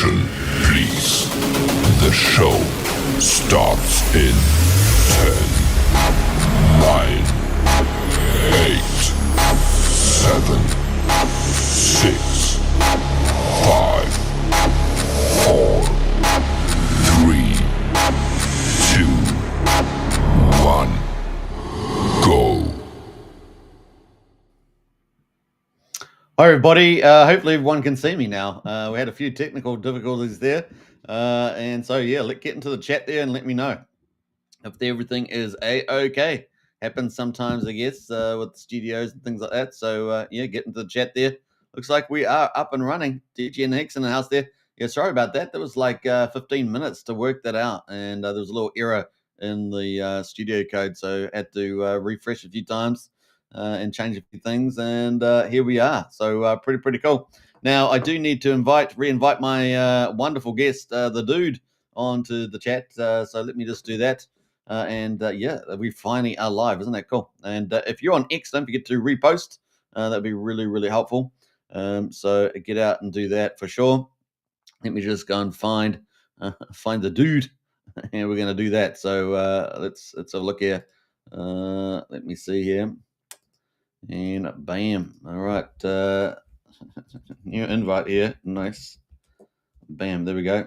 Attention, please. The show starts in 10, 9, 8, 7, 6, 5, 4, 3, 2, 1, go. Hi everybody, hopefully everyone can see me now. We had a few technical difficulties there, and so yeah, let's get into the chat there and let me know if everything is a-okay. Happens sometimes, I guess, with studios and things like that. So yeah, get into the chat there. Looks like we are up and running. DJ and Hicks in the house there. Yeah, sorry about that. There was like 15 minutes to work that out, and there was a little error in the studio code, so I had to refresh a few times. And change a few things, and here we are. So pretty cool. Now I do need to re-invite my wonderful guest, the dude, onto the chat. So let me just do that. Yeah, we finally are live. Isn't that cool? And if you're on X, don't forget to repost. That'd be really helpful. So get out and do that for sure. Let me just go and find the dude, and we're going to do that. So let's have a look here. Let me see here. And bam. All right. New invite here. Nice. Bam. There we go.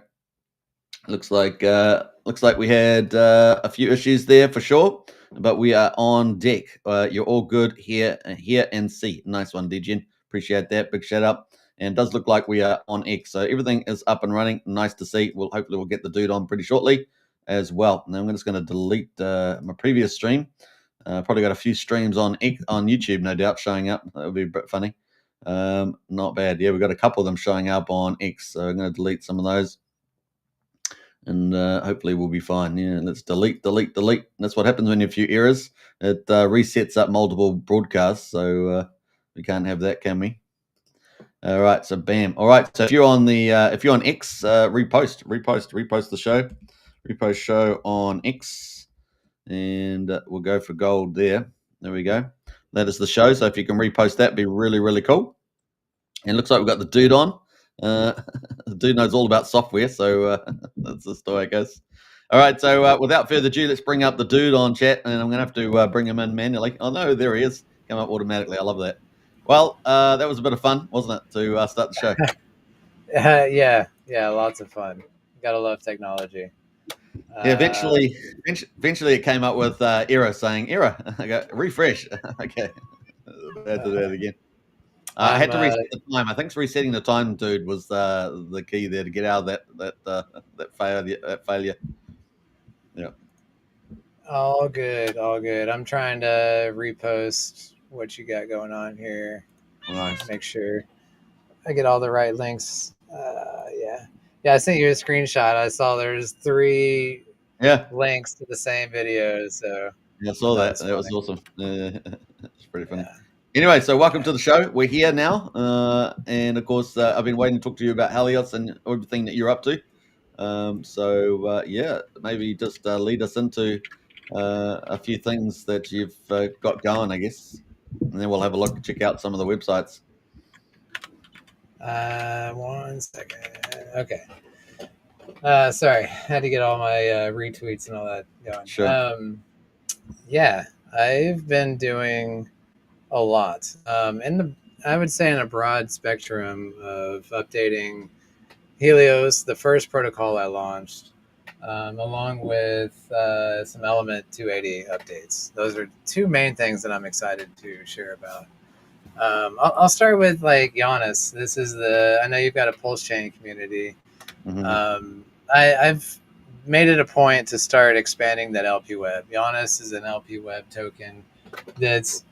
Looks like we had a few issues there for sure, but we are on deck. You're all good here and see. Nice one, DGN. Appreciate that. Big shout out. And it does look like we are on X, so everything is up and running. Nice to see. Hopefully we'll get the dude on pretty shortly as well. Now I'm just going to delete my previous stream. Probably got a few streams on YouTube, no doubt, showing up. That would be a bit funny. Not bad. Yeah, we've got a couple of them showing up on X, so I'm going to delete some of those. And hopefully we'll be fine. Yeah, let's delete. That's what happens when you have a few errors. It resets up multiple broadcasts, so we can't have that, can we? All right, so bam. All right, so if you're on X, repost the show. Repost show on X. And we'll go for gold there. There we go. That is the show. So if you can repost that, be really cool. And it looks like we've got the dude on. The dude knows all about software, so that's the story, I guess. All right, so without further ado, let's bring up the dude on chat, and I'm going to have to bring him in manually. Oh, no, there he is. Come up automatically. I love that. Well, that was a bit of fun, wasn't it, to start the show? Yeah, lots of fun. Gotta love technology. Yeah, eventually it came up with error saying error. I go refresh. Okay, I had to do that again. I had to reset the time. I think resetting the time, dude, was the key there to get out of that failure. Yeah. All good. I'm trying to repost what you got going on here. Nice. Make sure I get all the right links. Yeah. I sent you a screenshot. I saw there's 3 links to the same video. So yeah, I saw that. That was awesome. It's pretty funny. Yeah. Anyway, so welcome to the show. We're here now, and of course, I've been waiting to talk to you about Helios and everything that you're up to. Yeah, maybe just lead us into a few things that you've got going, I guess, and then we'll have a look, check out some of the websites. 1 second. Okay. Sorry, I had to get all my retweets and all that going. Sure. Yeah, I've been doing a lot. I would say in a broad spectrum of updating Helios, the first protocol I launched, along with some Element 280 updates. Those are 2 main things that I'm excited to share about. I'll start with Giannis. This is I know you've got a Pulse Chain community. Mm-hmm. I've made it a point to start expanding that LP Web. Giannis is an LP Web token that's,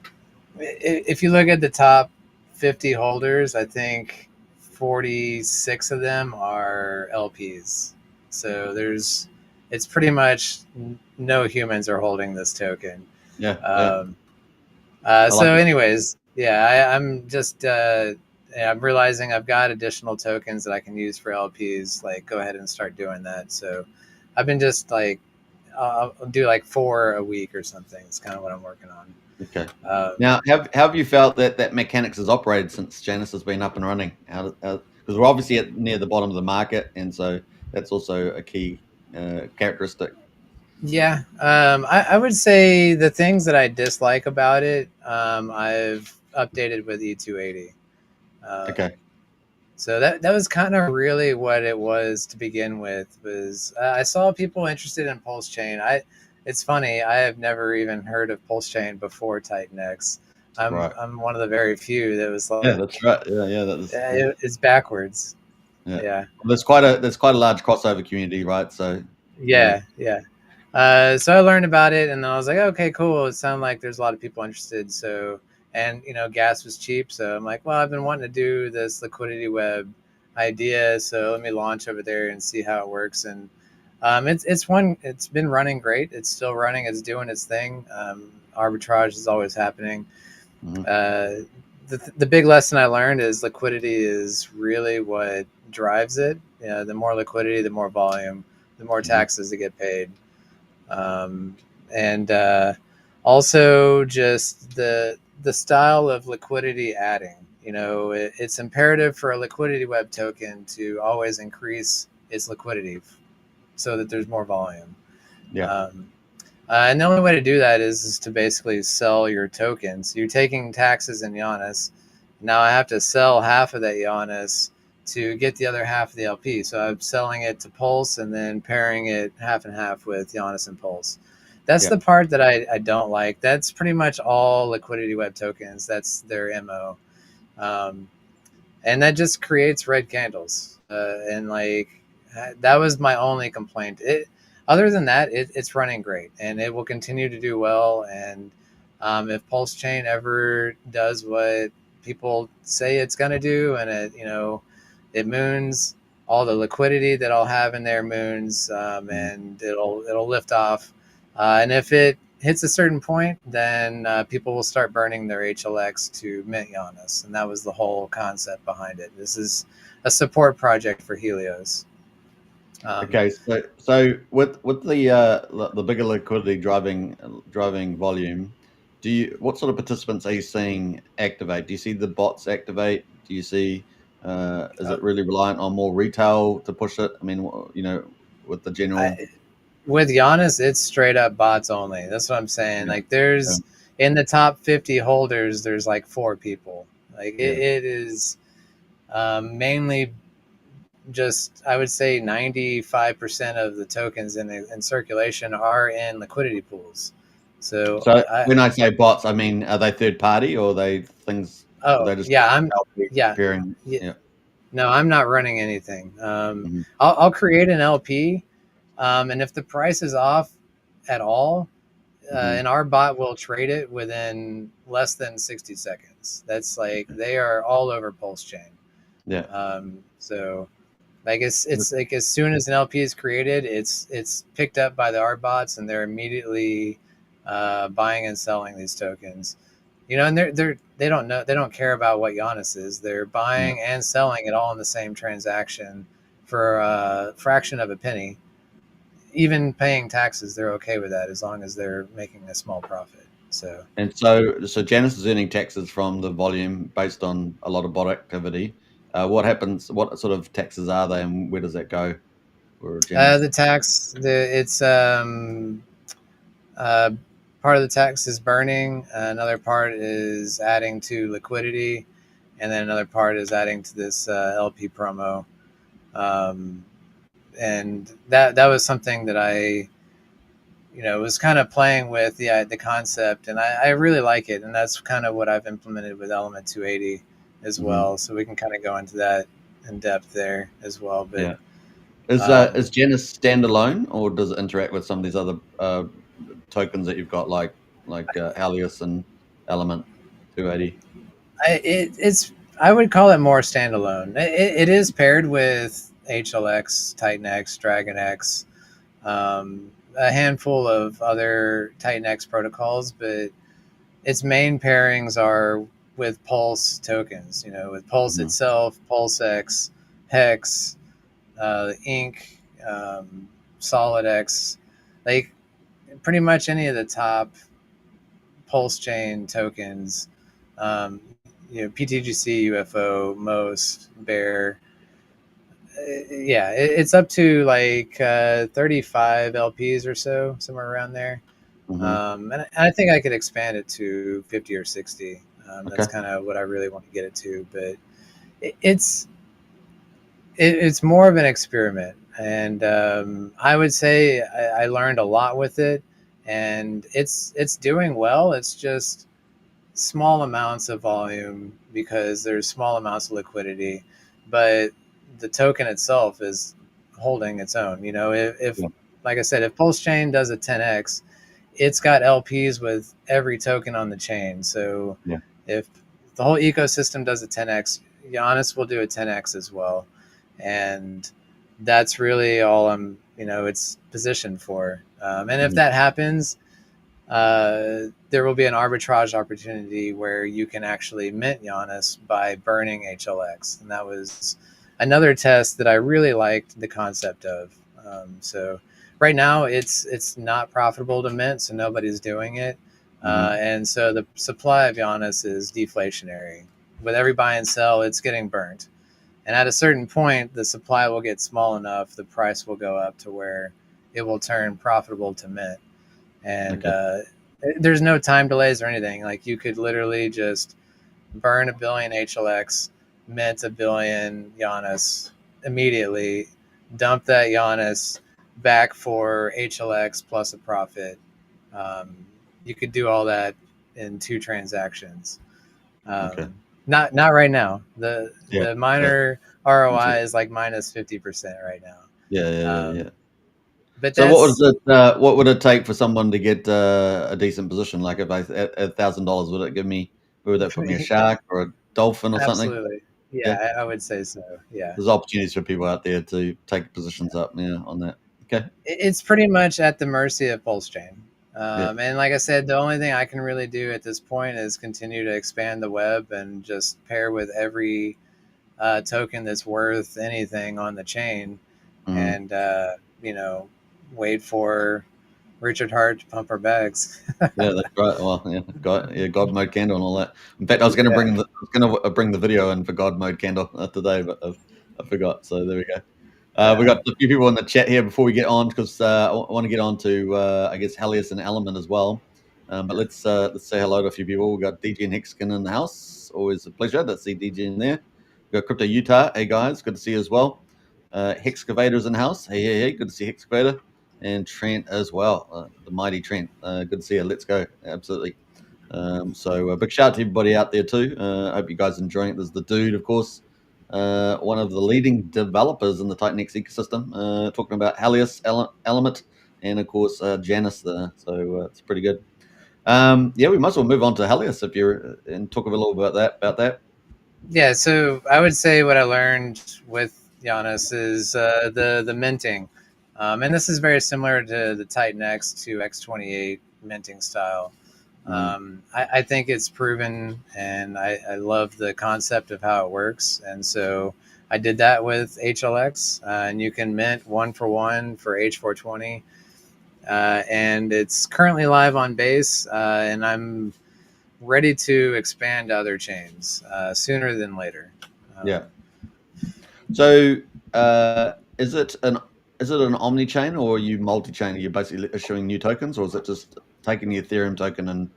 if you look at the top 50 holders, I think 46 of them are LPs. So it's pretty much no humans are holding this token. Yeah. Anyways, I'm just I'm realizing I've got additional tokens that I can use for LPs. Go ahead and start doing that. So I've been just I'll do 4 a week or something. It's kind of what I'm working on. Okay. Now, have you felt that mechanics has operated since Janus has been up and running? because we're obviously near the bottom of the market, and so that's also a key characteristic. Yeah, I would say the things that I dislike about it, I've updated with E280. Okay. So that was kind of really what it was to begin with. Was I saw people interested in Pulse Chain. It's funny. I have never even heard of Pulse Chain before Titan X. Right. I'm one of the very few that was like, Yeah, that's right. Yeah, that is. Yeah. it's backwards. Yeah. Yeah. Well, there's quite a large crossover community, right? So Yeah. So I learned about it, and then I was like, okay, cool. It sounded like there's a lot of people interested. So, and gas was cheap, so I'm like, well, I've been wanting to do this liquidity web idea, so let me launch over there and see how it works. And it's been running great. It's still running. It's doing its thing. Arbitrage is always happening. Mhm. The big lesson I learned is liquidity is really what drives it. The more liquidity, the more volume, the more taxes that get paid. And also just the style of liquidity adding. It's imperative for a liquidity web token to always increase its liquidity so that there's more volume. Yeah. And the only way to do that is to basically sell your tokens. You're taking taxes in Giannis. Now I have to sell half of that Giannis to get the other half of the LP. So I'm selling it to Pulse and then pairing it half and half with Giannis and Pulse. That's Yeah. the part that I don't like. That's pretty much all liquidity web tokens. That's their MO. And that just creates red candles. And like that was my only complaint. Other than that, it's running great, and it will continue to do well. And if Pulse Chain ever does what people say it's going to do, and it moons, all the liquidity that I'll have in there moons, and it'll lift off. And if it hits a certain point, then people will start burning their HLX to mint Giannis, and that was the whole concept behind it. This is a support project for Helios. Okay, so with the bigger liquidity driving volume, what sort of participants are you seeing activate? Do you see the bots activate? Do you see is it really reliant on more retail to push it? I mean, with the general. With Giannis, it's straight up bots only. That's what I'm saying. Yeah, Like there's in the top 50 holders, there's like 4 people. Like it is mainly just, I would say 95% of the tokens in circulation are in liquidity pools. So So when I say bots, I mean, are they third party or are they things? Are oh they just yeah, LP yeah, pairing? yeah. Yeah. No, I'm not running anything. Mhm. I'll create an LP, and if the price is off at all, Mhm. and our bot will trade it within less than 60 seconds. That's like they are all over Pulse Chain. Yeah. So like it's like as soon as an LP is created, it's picked up by the art bots, and they're immediately buying and selling these tokens. And they don't care about what Giannis is. They're buying and selling it all in the same transaction for a fraction of a penny. Even paying taxes, they're okay with that as long as they're making a small profit. So And so Janus is earning taxes from the volume based on a lot of bot activity. What happens? What sort of taxes are they, and where does that go for Janus? the tax, it's uh, part of the tax is burning. Another part is adding to liquidity, and then another part is adding to this LP promo. Um, and that was something that I was kind of playing with the concept, and I really like it, and that's kind of what I've implemented with Element 280 as Mhm. well. So we can kind of go into that in depth there as well. But Yeah. um, Is Janus standalone, or does it interact with some of these other tokens that you've got, like Helios and Element 280? it's I would call it more standalone. It is paired with HLX, Titan X, Dragon X, a handful of other Titan X protocols, but its main pairings are with Pulse tokens. With Pulse Mhm. itself, PulseX, Hex, Ink, Solid X, like pretty much any of the top Pulse chain tokens. PTGC, UFO, Most, Bear. Yeah, it's up to like 35 LPs or so, somewhere around there. And I think I could expand it to 50 or 60. That's Okay. kind of what I really want to get it to. But it's it's more of an experiment, and I would say I learned a lot with it, and it's doing well. It's just small amounts of volume because there's small amounts of liquidity, but the token itself is holding its own. If Yeah. like I said, if Pulse Chain does a 10x, it's got LPs with every token on the chain. So Yeah. if the whole ecosystem does a 10x, Giannis will do a 10x as well, and that's really all it's positioned for. And if that happens, there will be an arbitrage opportunity where you can actually mint Giannis by burning HLX, and that was another test that I really liked the concept of. So right now it's not profitable to mint, so nobody's doing it, and so the supply of Giannis is deflationary. With every buy and sell, it's getting burnt, and at a certain point, the supply will get small enough, the price will go up to where it will turn profitable to mint. And there's no time delays or anything. Like you could literally just burn 1 billion HLX, mint 1 billion Giannis immediately, dump that Giannis back for HLX plus a profit. Um, you could do all that in 2 transactions. Okay. Not right now. The Yeah. the miner ROI is like minus 50% right now. Yeah. But So that's what would it take for someone to get a decent position? Like if I at $1,000, would that put me a shark or a dolphin or something? absolutely, Yeah. yeah, I would say so. Yeah. There's opportunities for people out there to take positions up, yeah, on that. Okay. It's pretty much at the mercy of Pulse Chain. Yeah. And like I said, the only thing I can really do at this point is continue to expand the web and just pair with every token that's worth anything on the chain, Mhm. and wait for Richard Hart to pump our bags. Yeah, that's right. Well, yeah, God mode candle and all that. In fact, I was gonna Yeah. bring the video in for God mode candle today, but I forgot. So there we go. We Yeah. got a few people in the chat here before we get on because I want to get on to I guess Helios and Element as well. But let's say hello to a few people. We got DG and Hexkin in the house. Always a pleasure to see DG in there. We got Crypto Utah. Hey guys, good to see you as well. Hexcavator's in the house. Hey, good to see Hexcavator and Trent as well. The mighty Trent. Good to see you. Let's go. Absolutely. So a big shout out to everybody out there too. I hope you guys are enjoying it. There's the dude, of course, one of the leading developers in the Titanx ecosystem, talking about Helios Element, and of course Janus there. So it's pretty good. Yeah, we might as well move on to Helios if you're and talk a little about that. Yeah, so I would say what I learned with Giannis is the minting, and this is very similar to the Titan X to X28 minting style. I think it's proven, and I love the concept of how it works, and so I did that with HLX, and you can mint 1 for H420, and it's currently live on base, and I'm ready to expand to other chains sooner than later. Yeah. So is it an omni chain or are you multi chain? Are you basically issuing new tokens, or is it just taking the Ethereum token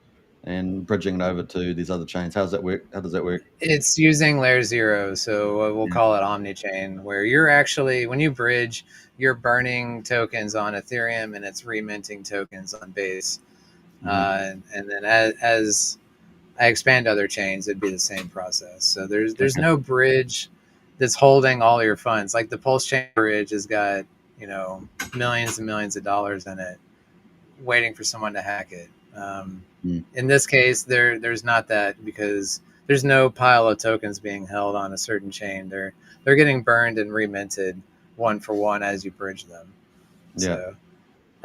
and bridging it over to these other chains? How does that work? It's using layer 0, so we'll Yeah. call it omni-chain, where you're actually, when you bridge, you're burning tokens on Ethereum and it's reminting tokens on Base. And then as I expand other chains, it'd be the same process. So there's Okay. no bridge that's holding all your funds. Like the Pulse Chain bridge has got millions and millions of dollars in it, waiting for someone to hack it. In this case, there's not that, because there's no pile of tokens being held on a certain chain. They're getting burned and reminted 1 as you bridge them. Yeah. So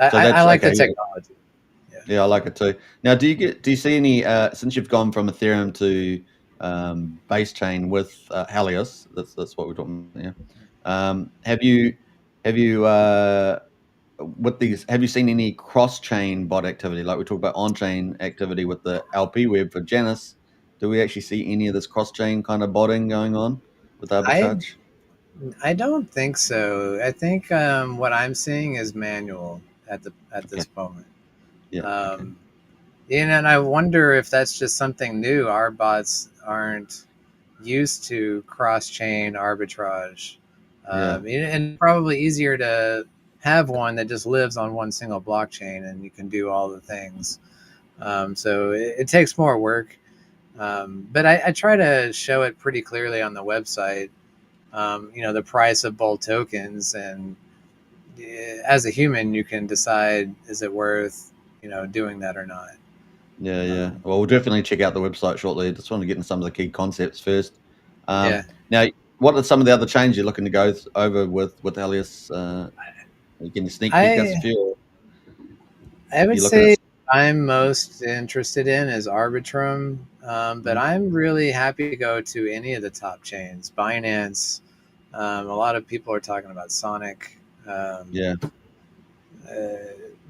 So I that's like the okay. technology. Yeah, I like it too. Now, do you see any since you've gone from Ethereum to base chain with Helios? That's what we're talking about here. Have you with these? Have you seen any cross chain bot activity? Like we talked about on chain activity with the LP web for Janus. Do we actually see any of this cross chain kind of botting going on with I arbitrage? I don't think so. I think what I'm seeing is manual at Okay. this moment. Yeah. Okay. Um, and I wonder if that's just something new. Our bots aren't used to cross-chain arbitrage, Yeah. and probably easier to have one that just lives on one single blockchain and you can do all the things. So it takes more work, but I try to show it pretty clearly on the website. The price of both tokens, and as a human, you can decide is it worth doing that or not. Yeah. Yeah. Um, Well, we'll definitely check out the website shortly. Just want to get into some of the key concepts first. yeah, Now, what are some of the other changes you're looking to go over with Helios? Can you sneak peek us a I few? I would You looking at? say I'm most interested in is Arbitrum, but Mhm. I'm really happy to go to any of the top chains. Binance, a lot of people are talking about Sonic. Um, Yeah. uh,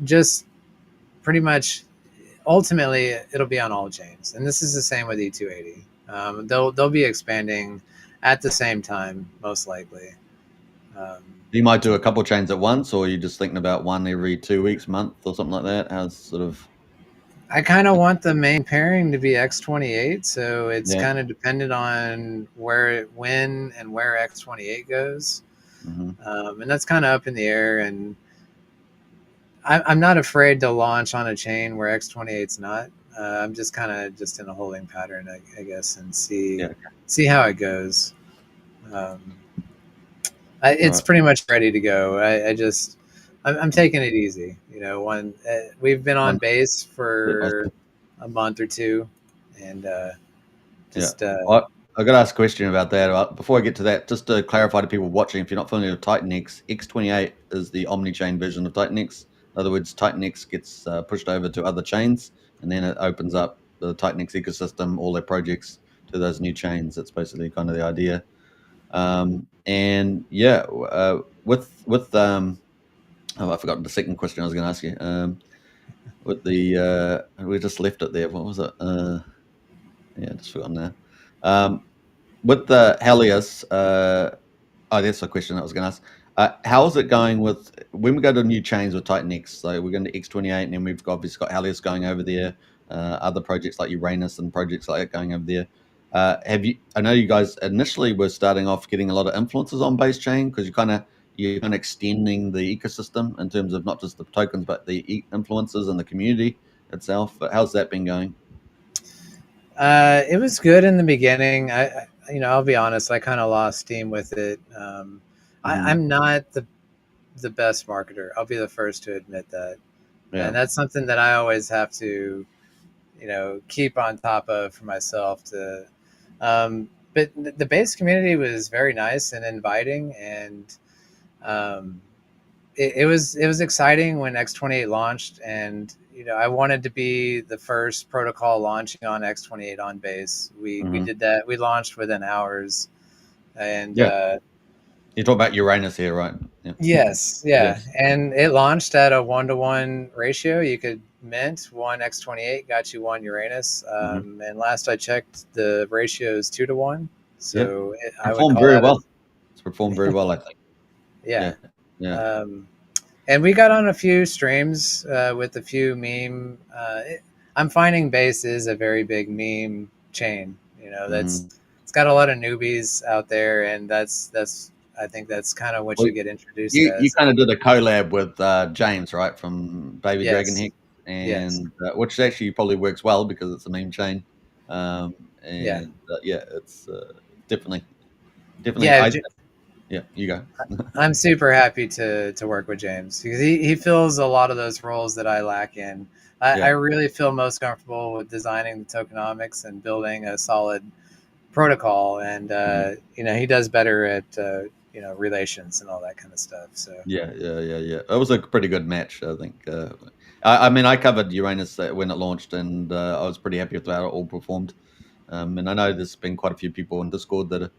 just pretty much, ultimately, it'll be on all chains, and this is the same with E280. They'll be expanding at the same time, most likely. Um, You might do a couple chains at once, or are you just thinking about one every 2 weeks, month, or something like that? How's sort of? I kind of want the main pairing to be X28, so it's Yeah. kind of dependent on when, and where X28 goes, Hmm. and that's kind of up in the air. And I'm not afraid to launch on a chain where X28's not. I'm just kind of just in a holding pattern, I guess, and Yeah. see how it goes. Um, All it's right. pretty much ready to go. I'm taking it easy. We've been on One. base Yeah. for a month or two, and Yeah. just I got to ask a question about that. Before I get to that, just to clarify to people watching, if you're not familiar with Titan X, X28 is the omni-chain version of Titan X. In other words, Titan X gets pushed over to other chains, and then it opens up the Titan X ecosystem, all their projects to those new chains. That's basically kind of the idea. And yeah, with oh, I forgot the second question I was going to ask you. With the we just left it there. What was it? Yeah, just forgotten now. Um, with the Helios, oh, that's the question I was going to ask. How is it going with when we go to new chains with Titan X? So we're going to X28, and then we've obviously got Helios going over there. Other projects like Uranus and projects like that going over there. Have you? I know you guys initially were starting off getting a lot of influences on base chain because you're kind of extending the ecosystem in terms of not just the tokens but the influences and the community itself. But how's that been going? it was good in the beginning. I'll be honest, I kind of lost steam with it. Hmm. I'm not the best marketer. I'll be the first to admit that, Yeah. and that's something that I always have to keep on top of for myself. But the base community was very nice and inviting, and um, it was exciting when X28 launched, and I wanted to be the first protocol launching on X28 on base. We Hmm. did that. We launched within hours, and Yeah. You talk about Uranus here, right? Yeah. yes, yeah, Yes. and it launched at a 1-to-1 ratio. You could mint one X28, got you one Uranus, Hmm. and last I checked, the ratio is 2-to-1. Yeah. So I would Performed call very that well. as It's performed very well, I think. yeah. Yeah. Yeah. Um, and we got on a few streams with a few meme. I'm finding base is a very big meme chain. Hmm. It's got a lot of newbies out there, and that's I think that's kind of what Well, you get introduced you as. kind of did a collab with James, right, from Baby Dragon Yes, Hex, yes, and which actually probably works well because it's a meme chain. Um, yeah, and yeah, it's definitely, definitely. yeah. Yeah, you go. I'm super happy to work with James because he fills a lot of those roles that I lack in. I Yeah. really feel most comfortable with designing the tokenomics and building a solid protocol, and Mhm. he does better at relations and all that kind of stuff. So Yeah, yeah, yeah, yeah. It was a pretty good match, I think. I mean, I covered Uranus when it launched, and I was pretty happy with how it all performed. And I know there's been quite a few people in Discord that have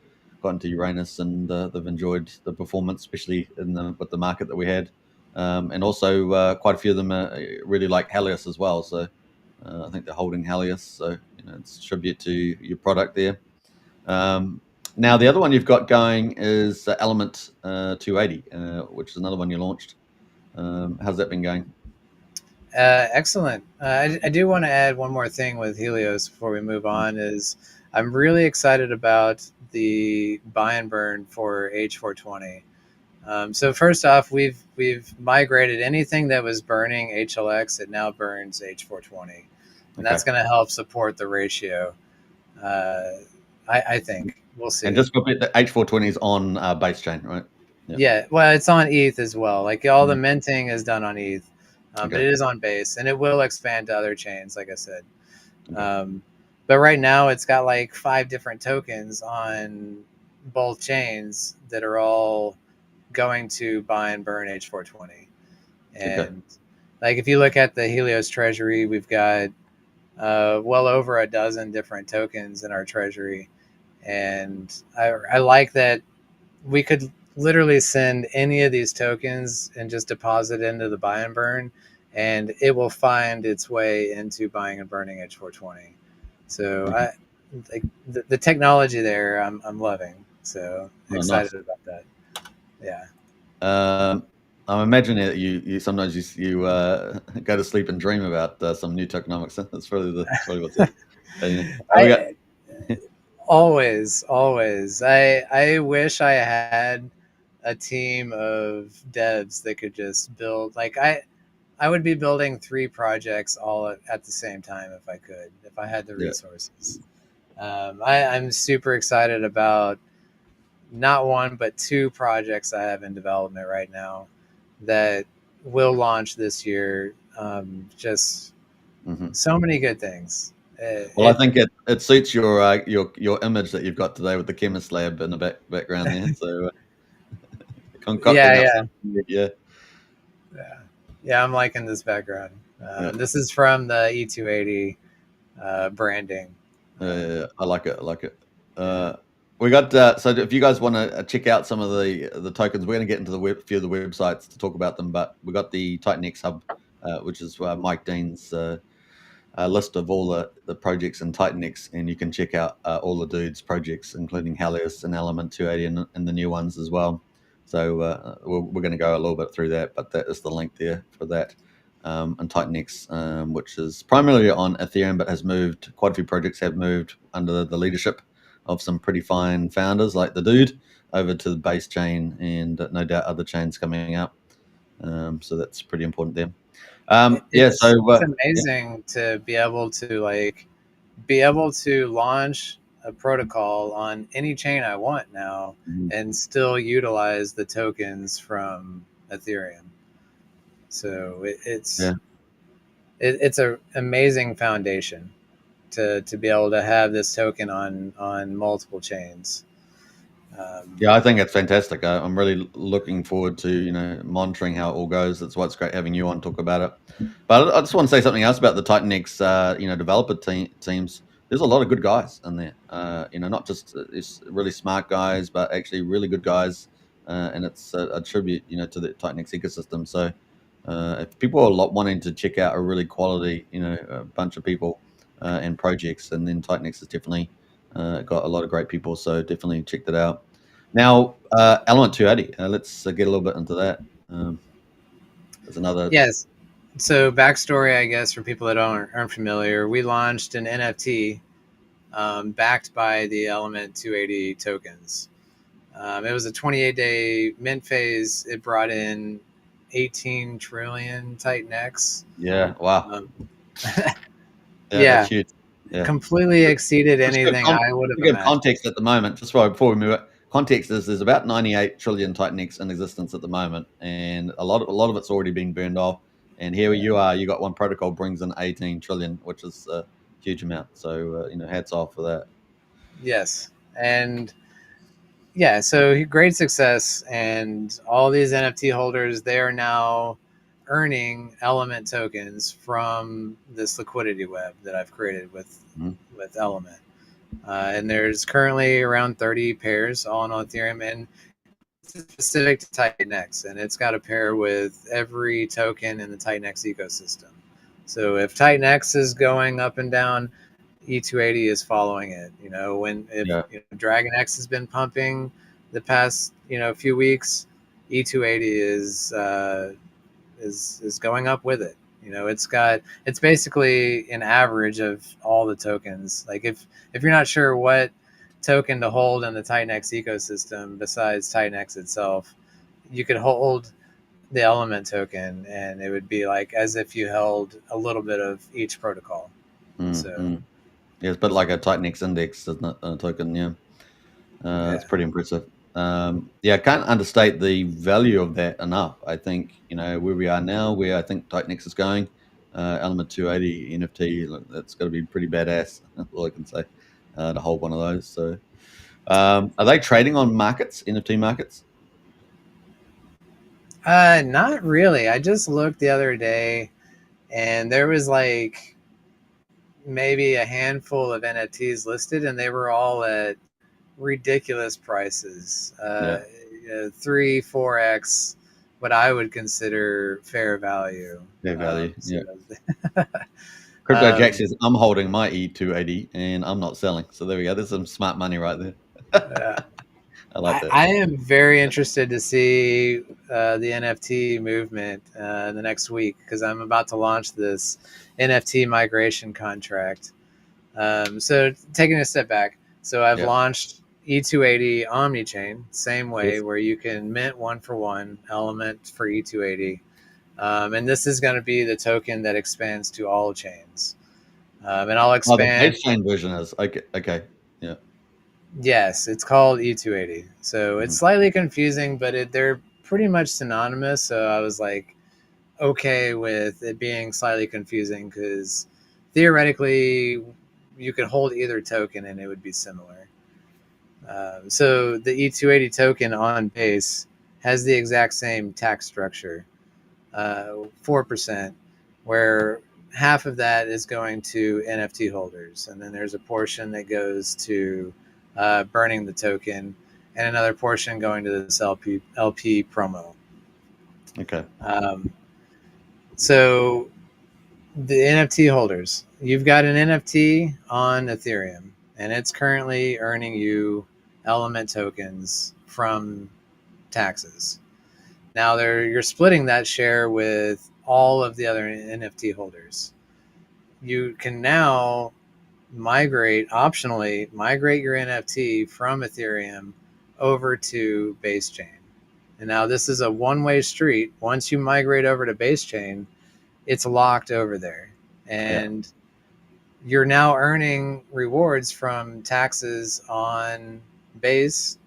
gotten to Uranus, and they've enjoyed the performance, especially with the market that we had. And also, quite a few of them really like Helios as well. So I think they're holding Helios. So it's a tribute to your product there. Um, Now, the other one you've got going is Element 280, which is another one you launched. How's that been going? Excellent. I do want to add one more thing with Helios before we move on. Is I'm really excited about the buy and burn for H420. So first off, we've migrated anything that was burning HLX. It now burns H420, and that's going to help support the ratio. I think we'll see. And just repeat, the H420 is on base chain, right? Yeah. Well, it's on ETH as well. Like all the minting is done on ETH, but it is on base, and it will expand to other chains, like I said. But right now, it's got like 5 different tokens on both chains that are all going to buy and burn H420. And like if you look at the Helios treasury, we've got well over a dozen different tokens in our treasury, and I like that we could literally send any of these tokens and just deposit into the buy and burn, and it will find its way into buying and burning H420. So I like the technology there. I'm loving. So excited about that. Yeah. I'm imagining that you sometimes you go to sleep and dream about some new tokenomics. That's probably what's it. Always. I wish I had a team of devs that could just build. Like I would be building 3 projects all at the same time if I could, if I had the resources. I'm super excited about not 1 but 2 projects I have in development right now that will launch this year. Just so many good things. Well, I think it suits your image that you've got today with the chemist lab in the background there. So yeah, I'm liking this background. This is from the E280 branding. I like it. We got so if you guys want to check out some of the tokens, we're going to get into the few of the websites to talk about them. But we got the TitanX Hub, which is Mike Dean's list of all the projects in TitanX, and you can check out all the dudes' projects, including Helios and Element 280 and the new ones as well. So we're going to go a little bit through that, but that is the link there for that. And TitanX, which is primarily on Ethereum, but has moved. Quite a few projects have moved under the leadership of some pretty fine founders like the dude over to the base chain, and no doubt other chains coming up. So that's pretty important there. It's amazing to be able to launch a protocol on any chain I want now and still utilize the tokens from Ethereum. So it's an amazing foundation to be able to have this token on multiple chains. I think it's fantastic. I'm really looking forward to monitoring how it all goes. That's why it's great having you on to talk about it. But I just want to say something else about the TitanX developer teams. There's a lot of good guys in there. Not just really smart guys, but actually really good guys. And it's a tribute to the TitanX ecosystem. So if people are wanting to check out a really quality a bunch of people and projects, and then TitanX is definitely got a lot of great people. So definitely check that out. Now, Element 280. Let's get a little bit into that. There's another. Yes. So backstory, I guess, for people that aren't familiar, we launched an NFT backed by the Element 280 tokens. It was a 28-day mint phase. It brought in 18 trillion TitanX. Yeah. Wow. That's huge. Yeah. Completely exceeded anything I would have imagined. Context at the moment, just before we move it. Context is there's about 98 trillion TitanX in existence at the moment, and a lot of it's already been burned off. And here you are, you got one protocol brings in 18 trillion, which is a huge amount. So hats off for that. Yes, and so great success, and all these NFT holders, they are now earning Element tokens from this liquidity web that I've created with Element. And there's currently around 30 pairs all on Ethereum, and it's specific to TitanX, and it's got a pair with every token in the TitanX ecosystem. So if TitanX is going up and down, E280 is following it. If Dragon X has been pumping the past few weeks, E280 is going up with it. It's basically an average of all the tokens. Like if you're not sure what token to hold in the Titan X ecosystem besides Titan X itself, you could hold the element token, and it would be like as if you held a little bit of each protocol. So yeah, it's a bit like a Titan X index, isn't it? A token, yeah. It's pretty impressive. I can't understate the value of that enough. I think where we are now, where I think Titan X is going, Element 280 NFT, that's got to be pretty badass. That's all I can say, to hold one of those. So, are they trading on markets, NFT markets? Not really. I just looked the other day, and there was like maybe a handful of NFTs listed, and they were all at ridiculous prices. 3-4x what I would consider fair value. Fair value, yeah. Um, Jack says, I'm holding my E280 and I'm not selling. So there we go. There's some smart money right there. I like that. I am very interested to see the NFT movement the next week, because I'm about to launch this NFT migration contract. So taking a step back, so I've launched E280 Omnichain, same way, where you can mint 1-for-1 element for E280. And this is going to be the token that expands to all chains. And I'll expand. The base chain version is okay. Yeah. Yes, it's called E280. So it's slightly confusing, but they're pretty much synonymous. So I was like, okay with it being slightly confusing, because theoretically you could hold either token and it would be similar. So the E280 token on base has the exact same tax structure, 4%, where half of that is going to NFT holders, and then there's a portion that goes to burning the token, and another portion going to this LP promo. Okay. So the NFT holders, you've got an NFT on Ethereum, and it's currently earning you element tokens from taxes. Now you're splitting that share with all of the other NFT holders. You can now optionally migrate your NFT from Ethereum over to base chain. And now this is a one-way street. Once you migrate over to base chain, it's locked over there. And you're now earning rewards from taxes on base.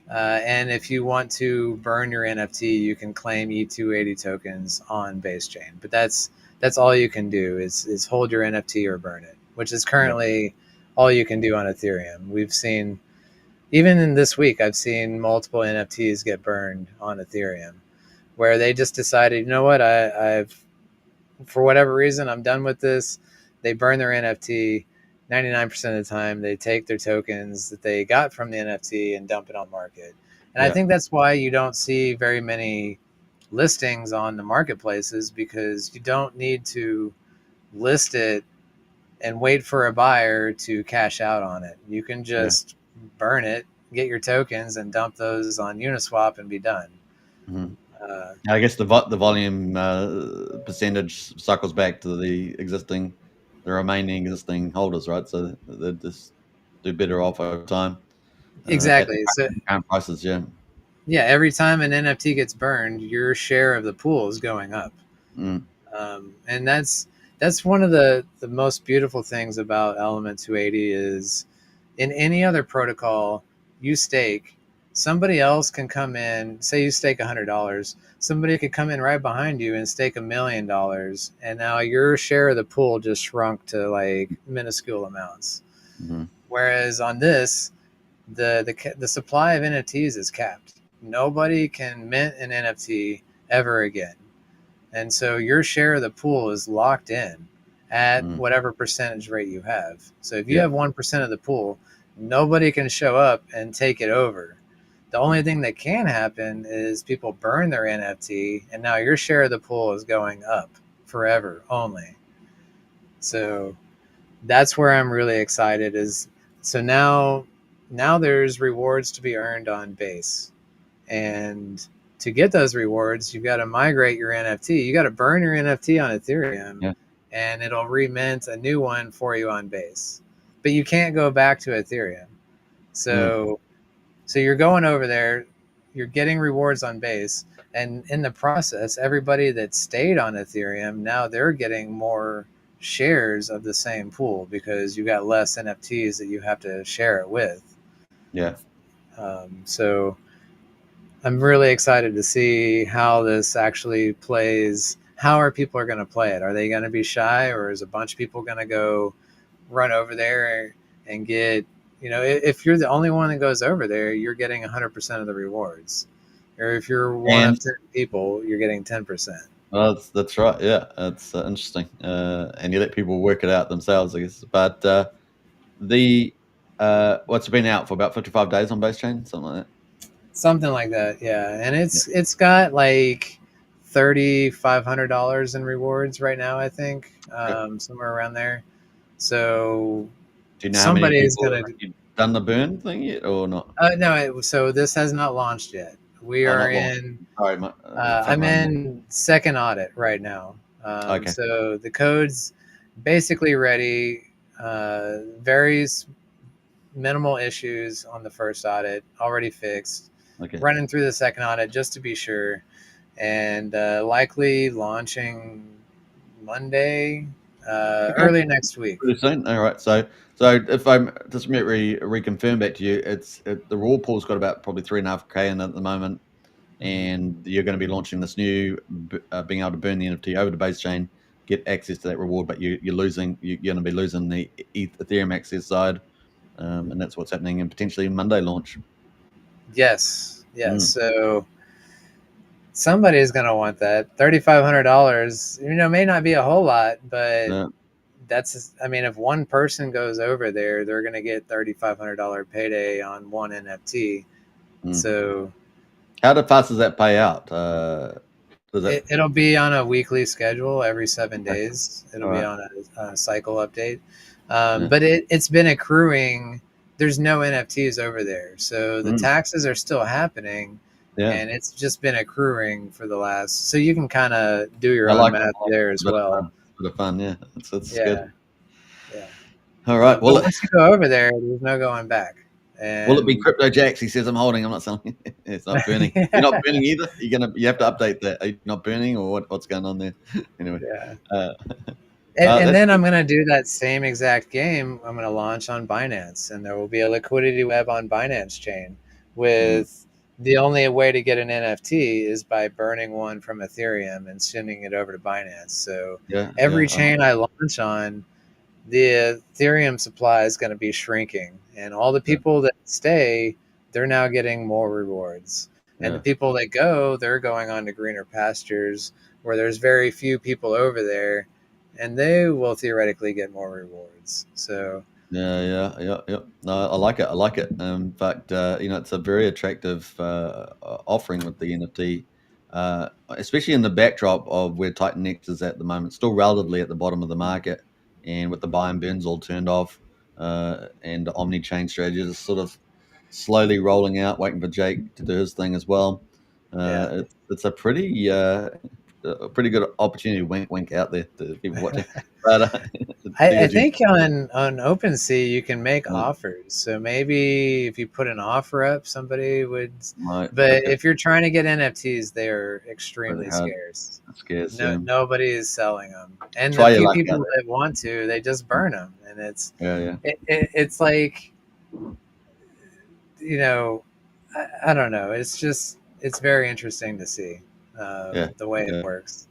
And if you want to burn your NFT, you can claim E280 tokens on base chain. But that's all you can do is hold your NFT or burn it, which is currently all you can do on Ethereum. We've seen, even in this week, I've seen multiple NFTs get burned on Ethereum, where they just decided, you know what, I've for whatever reason, I'm done with this. They burn their NFT. 99% of the time, they take their tokens that they got from the NFT and dump it on market. And I think that's why you don't see very many listings on the marketplaces, because you don't need to list it and wait for a buyer to cash out on it. You can just burn it, get your tokens, and dump those on Uniswap and be done. Mm-hmm. I guess the volume percentage cycles back to the remaining existing holders, right? So they just do better off over time. Exactly. So current prices, yeah, every time an NFT gets burned, your share of the pool is going up. And that's one of the most beautiful things about Element 280 is, in any other protocol, you stake, somebody else can come in, say you stake $100, somebody could come in right behind you and stake $1 million, and now your share of the pool just shrunk to like minuscule amounts. Whereas on this, the supply of NFTs is capped. Nobody can mint an NFT ever again. And so your share of the pool is locked in at whatever percentage rate you have. So if you have 1% of the pool, nobody can show up and take it over. The only thing that can happen is people burn their NFT, and now your share of the pool is going up forever only. So that's where I'm really excited. So now there's rewards to be earned on base, and to get those rewards, you've got to migrate your NFT. You got to burn your NFT on Ethereum, Yeah. and it'll remint a new one for you on base. But you can't go back to Ethereum. So so you're going over there, you're getting rewards on base, and in the process, everybody that stayed on Ethereum, now they're getting more shares of the same pool because you got less NFTs that you have to share it with. Yeah. So I'm really excited to see how this actually plays. How are people going to play it? Are they going to be shy, or is a bunch of people going to go run over there and get, if you're the only one that goes over there, you're getting 100% of the rewards. Or if you're one And of 10 people, you're getting 10%. well, that's right. Yeah, that's interesting. And you let people work it out themselves, I guess. But the what's been out for about 55 days on base chain, something like that. Something like that, yeah. And it's got like $3,500 in rewards right now, I think, Yeah. somewhere around there. So Do you know how many somebody is people gonna. have done the burn thing yet, or not? No, so this has not launched yet. We Oh, are not long. in. Sorry, front I'm running. in second audit right now. Okay. So the code's basically ready. Very minimal issues on the first audit, already fixed. Okay. Running through the second audit just to be sure, and likely launching Monday, Okay. early next week. Pretty soon. All right. So if I'm just reconfirm back to you, the raw pool's got about probably 3.5K in it at the moment, and you're going to be launching this new being able to burn the NFT over the base chain, get access to that reward, but you're going to be losing the Ethereum access side, and that's what's happening, and potentially Monday launch. Yes. So somebody's going to want that. $3,500, may not be a whole lot, but Yeah. that's, I mean, if one person goes over there, they're going to get $3,500 payday on one NFT. So How fast does that pay out? Does it? it'll be on a weekly schedule every 7 days. It'll All be right. on a cycle update. Yeah. But it's been accruing. There's no NFTs over there. So the taxes are still happening. Yeah. And it's just been accruing for the last. So you can kind of do your I own like math it. there as well. Bit of fun. Yeah. It's Yeah. good. Yeah. All right. But once you go over there, there's no going back. And Will it be Crypto Jacks? He says I'm holding. I'm not selling. It's not burning. You're not burning either. You have to update that. Are you not burning, or what's going on there? Anyway. Yeah. And then I'm going to do that same exact game. I'm going to launch on Binance, and there will be a liquidity web on Binance chain with the only way to get an NFT is by burning one from Ethereum and sending it over to Binance. So every chain I launch on, the Ethereum supply is going to be shrinking, and all the people that stay, they're now getting more rewards. And the people that go, they're going on to greener pastures where there's very few people over there, and they will theoretically get more rewards. So yeah. No, I like it. In fact, it's a very attractive offering with the NFT, especially in the backdrop of where Titan X is at the moment, still relatively at the bottom of the market, and with the buy and burns all turned off, and the omni-chain strategy is sort of slowly rolling out, waiting for Jake to do his thing as well. It's a pretty good opportunity. Wink, wink out there to people watching. But I think on OpenSea you can make offers. So maybe if you put an offer up, somebody would. But if you're trying to get NFTs, they are extremely scarce. Nobody is selling them, and the few people that want to, they just burn them, and it's it's like, I don't know. It's very interesting to see the way it works.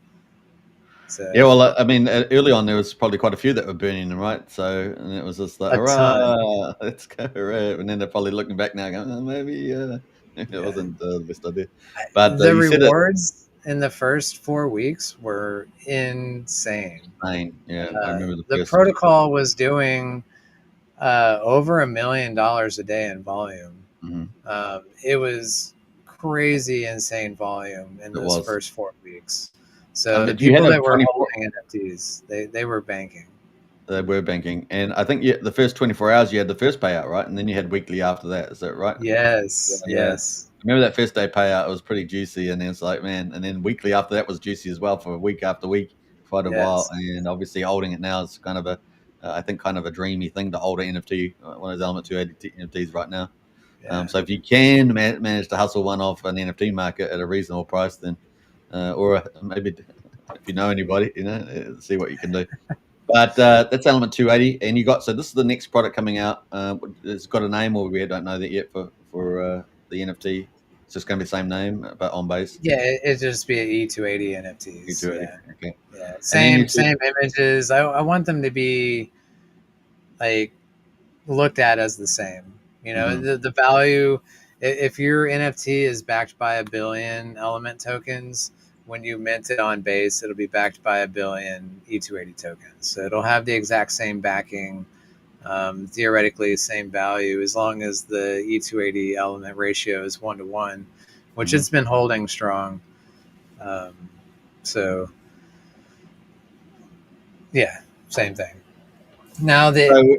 So, yeah, well, I mean, early on there was probably quite a few that were burning them, right? So, and it was just like, hurrah, let's go, hurrah. And then they're probably looking back now, going, maybe it wasn't the best idea. But the you rewards in the first 4 weeks were insane. Yeah, I remember the protocol was doing over $1 million a day in volume. It was crazy, insane volume in those first 4 weeks. So the people that were holding NFTs, they were banking. They were banking, and I think the first 24 hours you had the first payout, right? And then you had weekly after that. Is that right? Yes, Yeah. yes. I remember that first day payout. It was pretty juicy, and then it's like, man. And then weekly after that was juicy as well for week after week, quite a while. Yes. And obviously holding it now is kind of I think kind of a dreamy thing to hold an NFT, one of those Element 280 NFTs right now. Yeah. So if you can manage to hustle one off an NFT market at a reasonable price, then or maybe if you know anybody, see what you can do. But that's Element 280, and so this is the next product coming out. It's got a name, or we don't know that yet for the NFT. It's just going to be the same name, but on base. Yeah, it'd just be E280 NFTs. E280. Yeah. Okay. Yeah. And then Same images. I want them to be like looked at as the same. The value, if your NFT is backed by 1 billion element tokens, when you mint it on base, it'll be backed by 1 billion E280 tokens. So it'll have the exact same backing, theoretically same value, as long as the E280 element ratio is 1-to-1, which it's been holding strong. So yeah, same thing. Now that So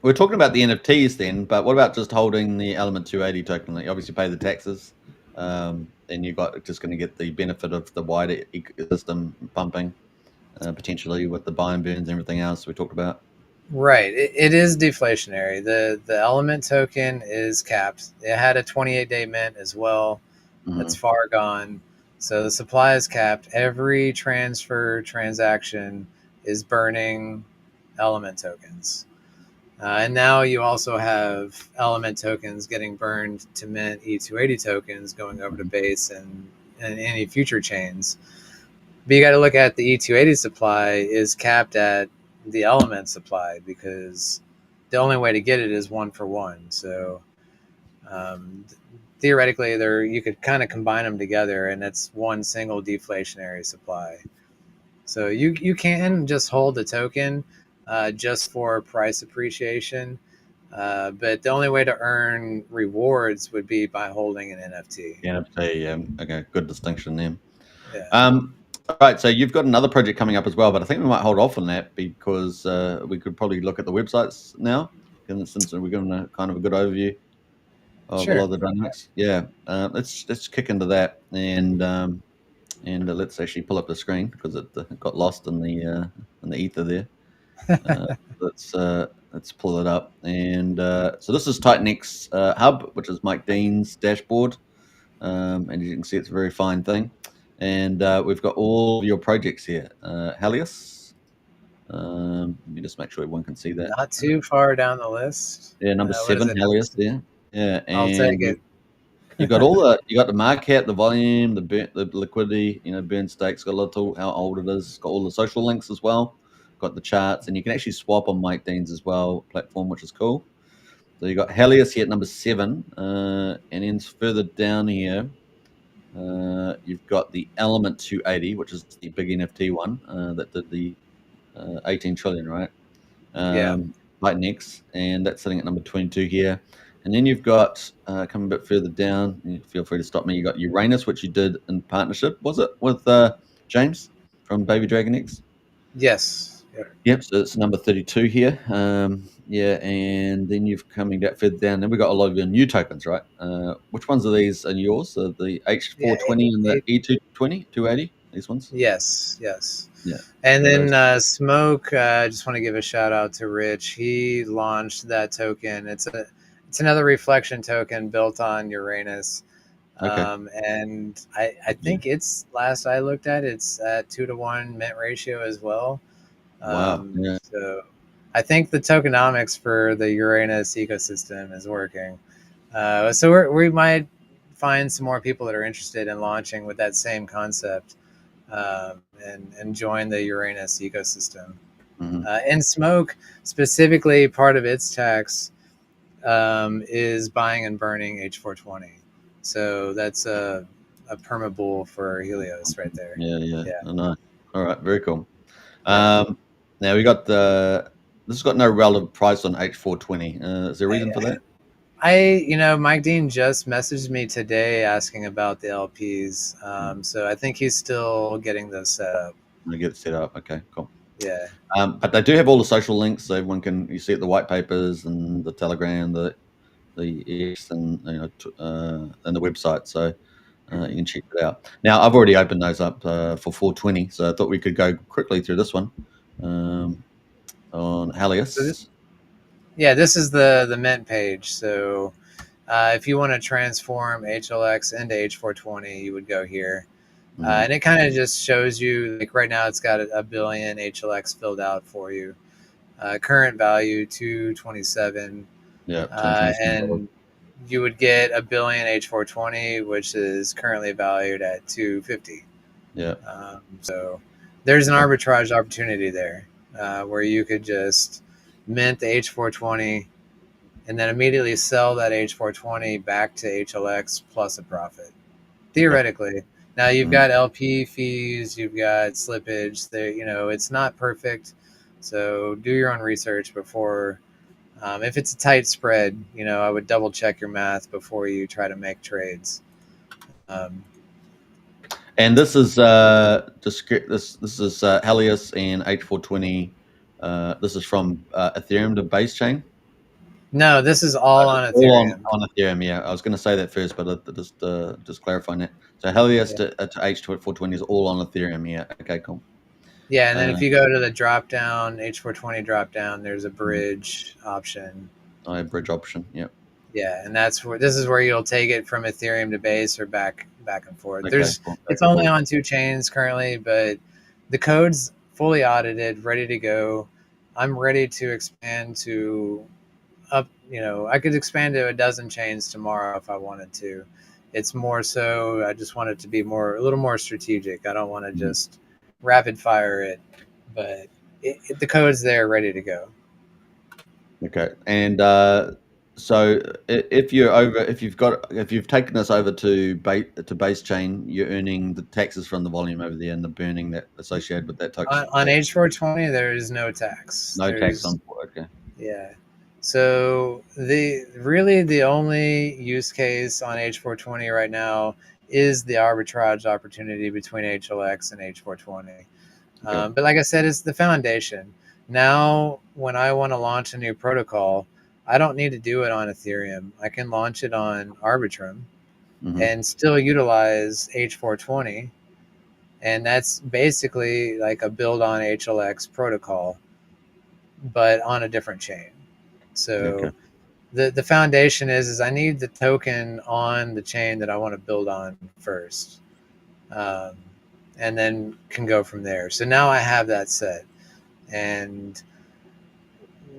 we're talking about the NFTs then, but what about just holding the Element 280 token? Like you obviously pay the taxes, and you got just going to get the benefit of the wider ecosystem pumping, potentially with the buy and burns and everything else we talked about. Right. It is deflationary. The element token is capped. It had a 28-day mint as well. That's far gone. So the supply is capped. Every transfer transaction is burning element tokens. And now you also have element tokens getting burned to mint E280 tokens going over to base and any future chains. But you got to look at the E280 supply is capped at the element supply, because the only way to get it is 1-for-1. So theoretically, you could kind of combine them together, and it's one single deflationary supply. So you can just hold the token just for price appreciation, but the only way to earn rewards would be by holding an NFT. NFT, okay, good distinction there. Yeah. All right, so you've got another project coming up as well, but I think we might hold off on that because we could probably look at the websites now, since we're giving a kind of a good overview of a lot of the dynamics. Yeah, let's kick into that, and let's actually pull up the screen because it got lost in the ether there. Let's pull it up, and so this is Titanx Hub, which is Mike Dean's dashboard, and you can see it's a very fine thing. And we've got all of your projects here. Helios. Let me just make sure everyone can see that. Not too far down the list. Yeah, number 7, Helios there. Yeah, and I'll take it. You got the market, the volume, the liquidity, burn stakes, got a little how old it is, got all the social links as well, got the charts, and you can actually swap on Mike Dean's as well platform, which is cool. So you got Helios here at number 7, and then further down here, you've got the Element 280, which is the big NFT one that did the 18 trillion, right? Titanx, and that's sitting at number 22 here. And then you've got, coming a bit further down, feel free to stop me, you got Uranus, which you did in partnership, was it, with James from Baby Dragon X? Yes. Yep, so it's number 32 here. And then you've coming that further down. Then we've got a lot of your new tokens, right? Which ones of these are yours? The H420 and the E220, 280, these ones? Yes. Yeah. And then Smoke, I just want to give a shout out to Rich. He launched that token. It's another reflection token built on Uranus. Okay. And I think it's, last I looked at, it's at 2-to-1 mint ratio as well. Wow. Yeah. So I think the tokenomics for the Uranus ecosystem is working. So we might find some more people that are interested in launching with that same concept, and join the Uranus ecosystem. And Smoke, specifically, part of its tax is buying and burning H420. So that's a perma-bull for Helios right there. Yeah. I know. All right, very cool. Now we got this has got no relative price on H420. Is there a reason for that? Mike Dean just messaged me today asking about the LPs. So I think he's still getting those set up. I'm gonna get it set up. Okay, cool. Yeah. But they do have all the social links, so everyone can, you see it, the white papers and the Telegram, the X, and and the website. So you can check it out. Now, I've already opened those up for 420, so I thought we could go quickly through this one on Helios. Yeah, this is the mint page. So if you want to transform HLX into H420, you would go here. And it kind of just shows you, like right now it's got a billion HLX filled out for you. Current value 227. Yeah, And you would get a billion H420, which is currently valued at 250. Yeah. So there's an arbitrage opportunity there where you could just mint the H420 and then immediately sell that H420 back to HLX plus a profit. Theoretically. Now you've got LP fees, you've got slippage. There, it's not perfect. So do your own research before. If it's a tight spread, I would double check your math before you try to make trades. And this is this is Helios and H420. This is from Ethereum to base chain. No, this is all on Ethereum. All on Ethereum, yeah. I was going to say that first, but just clarifying that. So Helios to H420 is all on Ethereum, yeah. Okay, cool. Yeah, and then if you go to the drop down, H420 drop down, there's a bridge option. Oh, bridge option, yeah. Yeah, and this is where you'll take it from Ethereum to base or back and forth. Okay, it's only on 2 chains currently, but the code's fully audited, ready to go. I'm ready to expand to up. I could expand to a dozen chains tomorrow if I wanted to. It's more so I just want it to be a little more strategic. I don't want to just rapid fire it, but the code's there, ready to go. Okay, and so if you've taken this over to base chain, you're earning the taxes from the volume over there and the burning that associated with that tax. On H420, there is no tax. Tax on. Okay. Yeah. So the only use case on H420 right now is the arbitrage opportunity between HLX and H420. Okay. But like I said, it's the foundation. Now, when I want to launch a new protocol, I don't need to do it on Ethereum. I can launch it on Arbitrum and still utilize H420. And that's basically like a build on HLX protocol, but on a different chain. So the foundation is I need the token on the chain that I want to build on first. And then can go from there. So now I have that set. And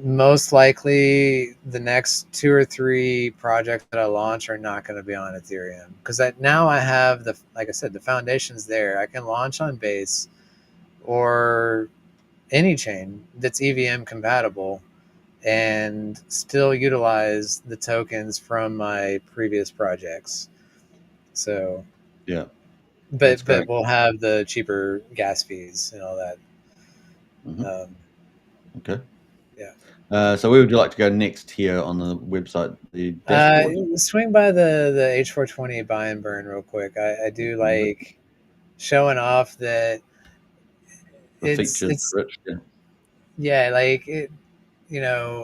most likely the next 2 or 3 projects that I launch are not going to be on Ethereum because now I have like I said, the foundation's there. I can launch on Base or any chain that's EVM compatible and still utilize the tokens from my previous projects. So yeah, but we'll have the cheaper gas fees and all that. Okay. Yeah. So where would you like to go next here on the website? The dashboard? Swing by the H420 buy and burn real quick. I do like showing off that it's rich. Yeah, like it.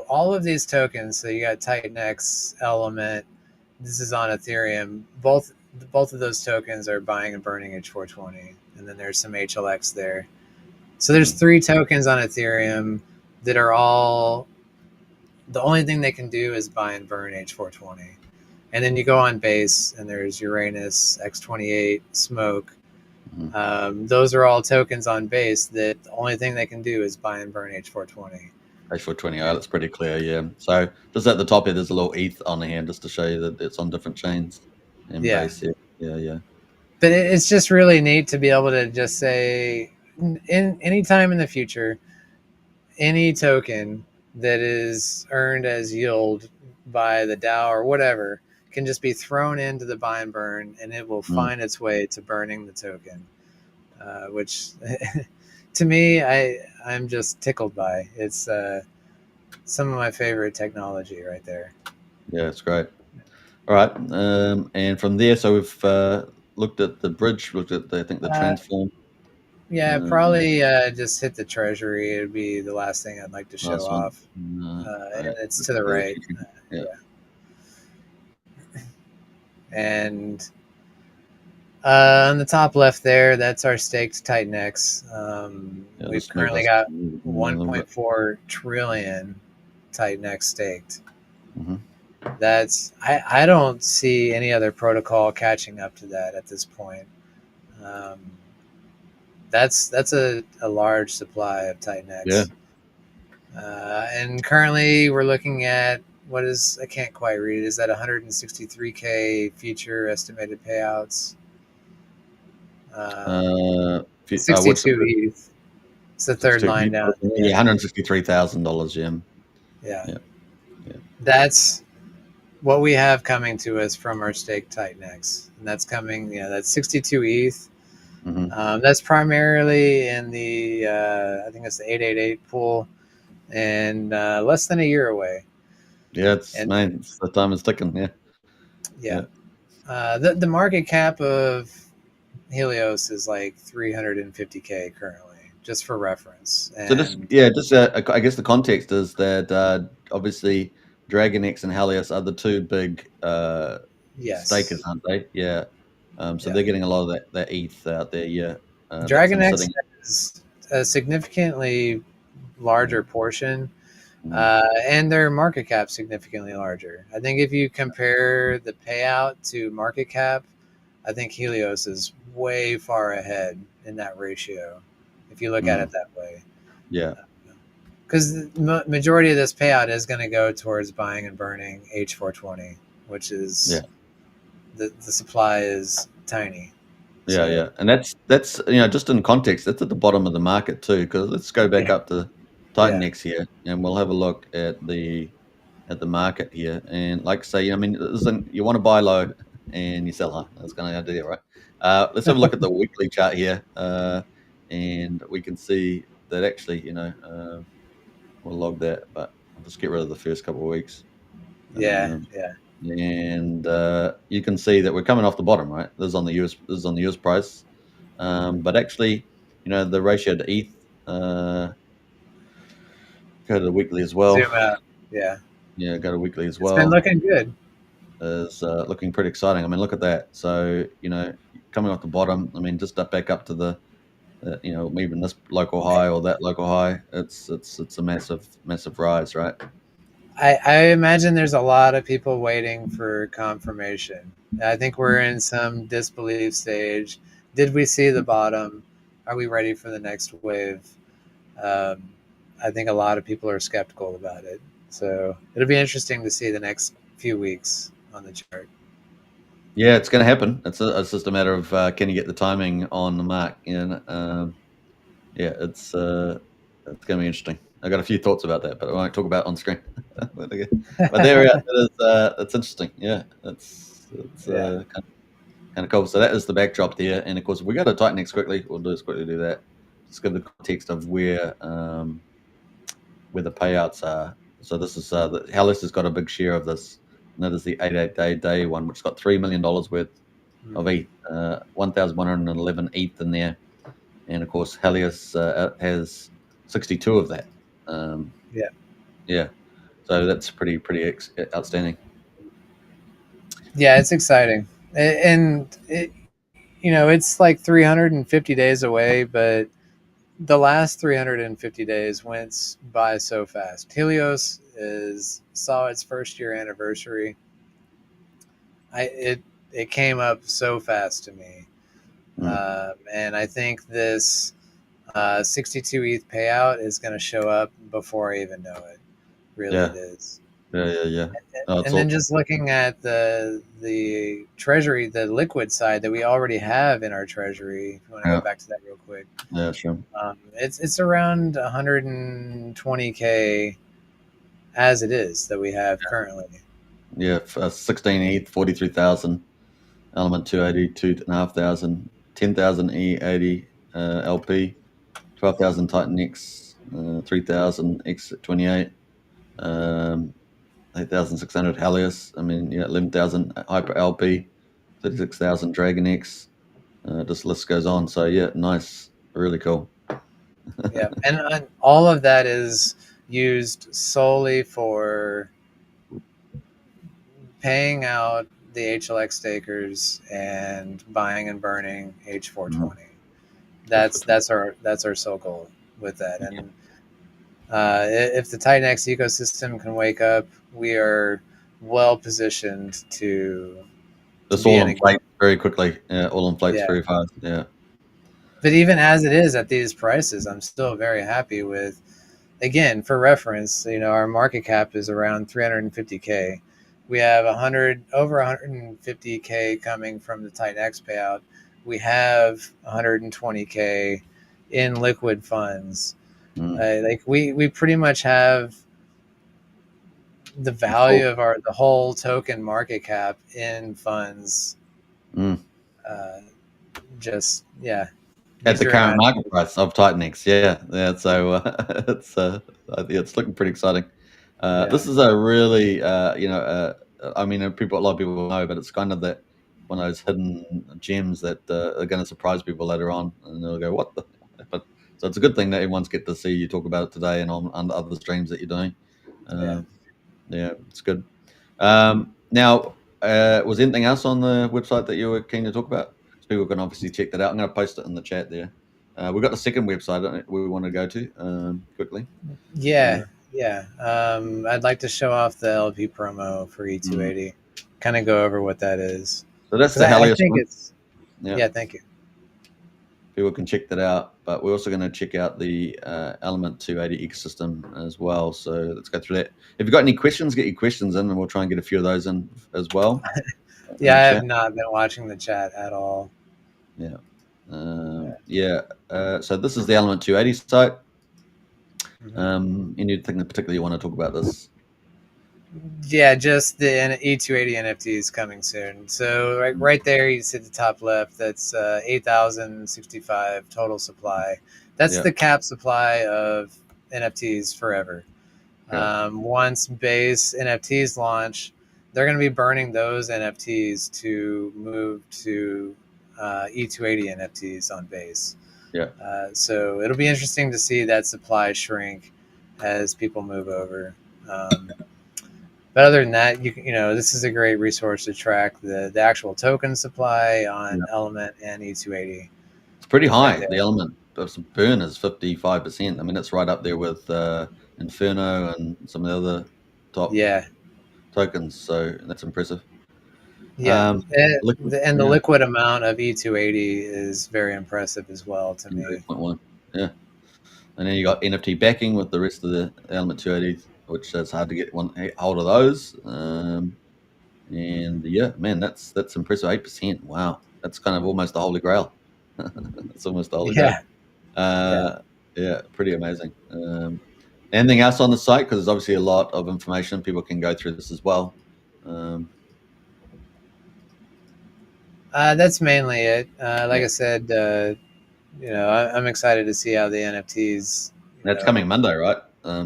All of these tokens. So you got Titanx, Element. This is on Ethereum. Both of those tokens are buying and burning H420, and then there's some HLX there. So there's 3 tokens on Ethereum that are all. The only thing they can do is buy and burn H420. And then you go on Base, and there's Uranus, X28, Smoke. Those are all tokens on Base that the only thing they can do is buy and burn H420. H420, that's pretty clear, yeah. So just at the top here, there's a little ETH on the hand just to show you that it's on different chains. And Base, yeah. But it's just really neat to be able to just say, in any time in the future, any token that is earned as yield by the DAO or whatever can just be thrown into the buy and burn, and it will find its way to burning the token, which to me, I'm just tickled by. It's some of my favorite technology right there. Yeah, it's great. All right, and from there, so we've looked at the bridge, looked at the transform. Yeah, probably just hit the treasury. It'd be the last thing I'd like to show Last one. off. And it's to That's the good. right. Yeah. And on the top left there, that's our staked Titan X. Yeah, We've just move currently us got a little bit. 1.4 trillion Titan X staked. Mhm. That's I don't see any other protocol catching up to that at this point. Um, that's a large supply of Titan Yeah. X. And currently we're looking at what is, I can't quite read it. Is that 163K future estimated payouts? What's the 62 ETH. It's the third 62? line down. Yeah, $163,000. Yeah. Yeah. Yeah. Yeah. That's what we have coming to us from our stake Titan X. And that's coming, that's 62 ETH. Mm-hmm. That's primarily in the, I think it's the 888 pool, and less than a year away. Yeah, And it's the time is ticking. Yeah. yeah. The market cap of Helios is like 350K currently, just for reference. So And I guess the context is that obviously Dragon X and Helios are the two big stakers, yes, aren't they? Yeah. So yeah. they're getting a lot of that ETH out there. Yeah. That's Dragon them X sitting. is a significantly larger portion, Mm. and their market cap significantly larger. I think if you compare the payout to market cap, I think Helios is way far ahead in that ratio, if you look at it that way. Yeah. Because the majority of this payout is going to go towards buying and burning H420, which is the supply is tiny. Yeah, So yeah, and that's just in context. That's at the bottom of the market too. Because let's go back yeah, up to Titan yeah, X here, and we'll have a look at the market here. And like I say, I mean, you want to buy low and you sell high. That's kind of the idea, right? Let's have a look at the weekly chart here, and we can see that actually, we'll log that, but I'll just get rid of the first couple of weeks. yeah, Um, yeah, and you can see that we're coming off the bottom, right? This is on the US price, but actually, the ratio to ETH. Go to the weekly as well. zoom out. Yeah, Yeah, go to weekly as it's been well. looking good. Is looking pretty exciting. I mean, look at that. So coming off the bottom. I mean, just up back up to the even this local high or that local high. It's a massive rise, right? I imagine there's a lot of people waiting for confirmation. I think we're in some disbelief stage. Did we see the bottom? Are we ready for the next wave? Um, I think a lot of people are skeptical about it. So it'll be interesting to see the next few weeks on the chart. Yeah, it's going to happen. It's just a matter of can you get the timing on the mark? Yeah, it's going to be interesting. I got a few thoughts about that, but I won't talk about it on screen. but there we are. That's interesting. Yeah, it's Yeah. kind of cool. So that is the backdrop there, and of course, if we go to Titan X quickly, we'll just quickly do that. Just give the context of where the payouts are. So this is Helios has got a big share of this, and that is the 88-day one, which got $3 million worth of ETH, 1,111 ETH in there, and of course Helios has 62 of that. Yeah. Yeah, so that's pretty outstanding. Yeah, it's exciting. And it's like 350 days away, but the last 350 days went by so fast. Helios saw its first year anniversary. It came up so fast to me, and I think this 62 ETH payout is going to show up before I even know it. Really, Yeah, it is. yeah. Oh, it's And then all, just looking at the treasury, the liquid side that we already have in our treasury. If you want to go yeah, back to that real quick, yeah, sure. it's around 120K as it is that we have currently. Yeah, 16 ETH, 43,000. Element 280, 2,500, 10,000 E80 LP, 12,000 Titan X, 3,000 X28, 8,600 Helios. I mean, yeah, 11,000 Hyper LP, 36,000 Dragon X. Just list goes on. So yeah, nice Really cool. Yeah, and all of that is used solely for paying out the HLX stakers and buying and burning H420. That's our sole goal with that. And if the Titan X ecosystem can wake up, we are well positioned to This be all in a inflates very quickly. Yeah, all inflates yeah. very fast. Yeah. But even as it is at these prices, I'm still very happy with. Again, for reference, our market cap is around 350K. We have over 150K coming from the Titan X payout. We have 120K in liquid funds. Like we pretty much have the value of the whole token market cap in funds. Just At use the your current market imagination. price of Titanx, yeah. So it's looking pretty exciting. This is a really, I mean, a lot of people know, but it's kind of that one of those hidden gems that are going to surprise people later on, and they'll go, "What the?" But so it's a good thing that everyone's get to see you talk about it today and on other streams that you're doing. Yeah, it's good. Now, was anything else on the website that you were keen to talk about? So people can obviously check that out. I'm going to post it in the chat there. We've got the second website we want to go to quickly. Yeah. I'd like to show off the LP promo for E280. Kind of go over what that is. So that's Because the I Helios think one. it's yeah. Thank you. People can check that out, but we're also going to check out the Element 280 ecosystem as well. So let's go through that. If you've got any questions, get your questions in, and we'll try and get a few of those in as well. I have not been watching the chat at all. Yeah. So this is the Element 280 site. Anything that particularly you want to talk about this? Yeah, just the E280 NFTs coming soon. So right there, you see the top left. That's 8,065 total supply. That's the cap supply of NFTs forever. Once base NFTs launch, they're going to be burning those NFTs to move to E280 NFTs on base. So it'll be interesting to see that supply shrink as people move over. But other than that, this is a great resource to track the actual token supply on Element and E280. It's pretty high. The Element burn is 55%. I mean, it's right up there with Inferno and some of the other top tokens. So that's impressive. Yeah, and the liquid amount of E280 is very impressive as well to me. 8.1. Yeah, and then you got NFT backing with the rest of the Element 280, which is hard to get hold of those. And yeah, man, that's impressive. 8%. Wow, that's kind of almost the holy grail. It's almost the holy grail. Yeah, pretty amazing. Anything else on the site? Because there's obviously a lot of information. People can go through this as well. That's mainly it. I said, I'm excited to see how the NFTs. That's coming Monday, right?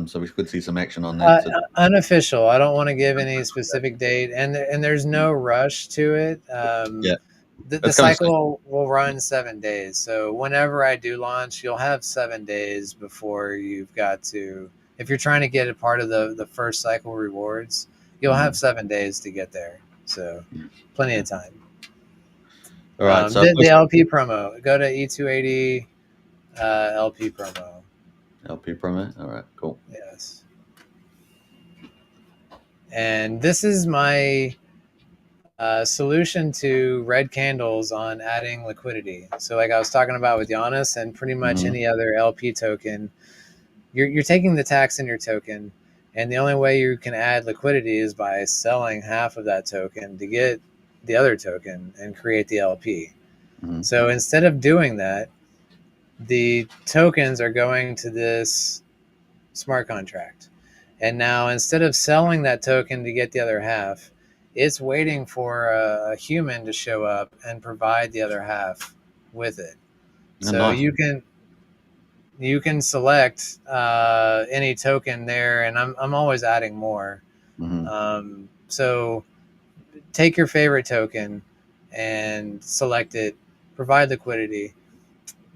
So we could see some action on that. Unofficial. I don't want to give any specific date, and there's no rush to it. The cycle will run 7 days. So whenever I do launch, you'll have 7 days before you've got to. If you're trying to get a part of the first cycle rewards, you'll have 7 days to get there. So plenty of time. All right. So the LP promo. Go to E280 LP promo. LP promo. All right. Cool. Yes. And this is my solution to red candles on adding liquidity. So like I was talking about with Giannis and pretty much any other LP token, you're taking the tax in your token, and the only way you can add liquidity is by selling half of that token to get the other token and create the LP. So instead of doing that, the tokens are going to this smart contract. And now instead of selling that token to get the other half, it's waiting for a human to show up and provide the other half with it. So you can select any token there, and I'm always adding more. So take your favorite token and select it, provide liquidity.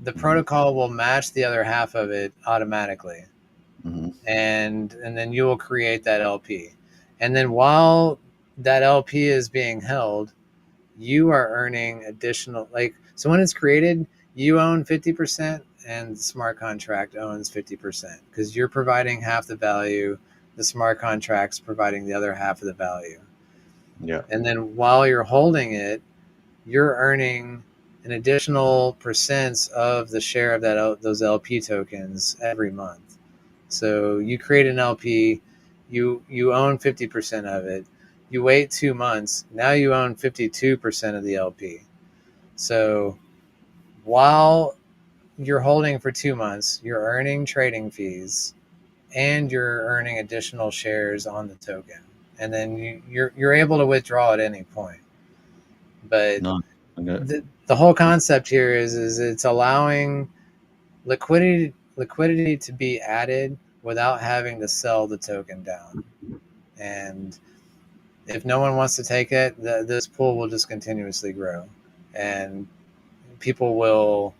the protocol will match the other half of it automatically. And then you will create that LP. And then while that LP is being held, you are earning additional, like, so when it's created, you own 50% and the smart contract owns 50% because you're providing half the value. The smart contract's providing the other half of the value. Yeah. And then while you're holding it, you're earning an additional percents of the share of those LP tokens every month. So you create an LP, you own 50% of it. You wait 2 months, now you own 52% of the LP. So while you're holding for 2 months, you're earning trading fees and you're earning additional shares on the token. And then you're able to withdraw at any point. But No. Okay. the whole concept here is it's allowing liquidity to be added without having to sell the token down. And if no one wants to take it, this pool will just continuously grow, and people will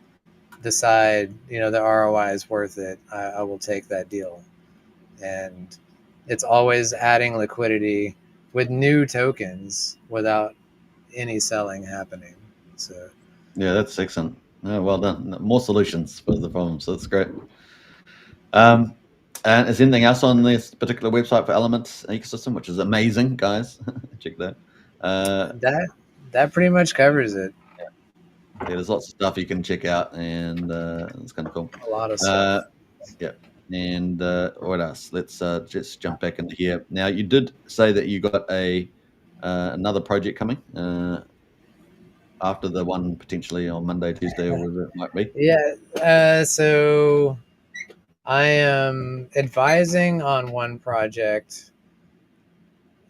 decide, the ROI is worth it. I will take that deal. And it's always adding liquidity with new tokens without any selling happening. So yeah, that's excellent. Oh, well done. More solutions for the problem, so that's great. And is anything else on this particular website for Elements ecosystem, which is amazing, guys? Check that. that pretty much covers it. Yeah, there's lots of stuff you can check out, and it's kind of cool. A lot of stuff. Yeah. And what else? Let's just jump back into here. Now, you did say that you got another project coming after the one potentially on Monday, Tuesday, or whatever it might be. Yeah. So I am advising on one project.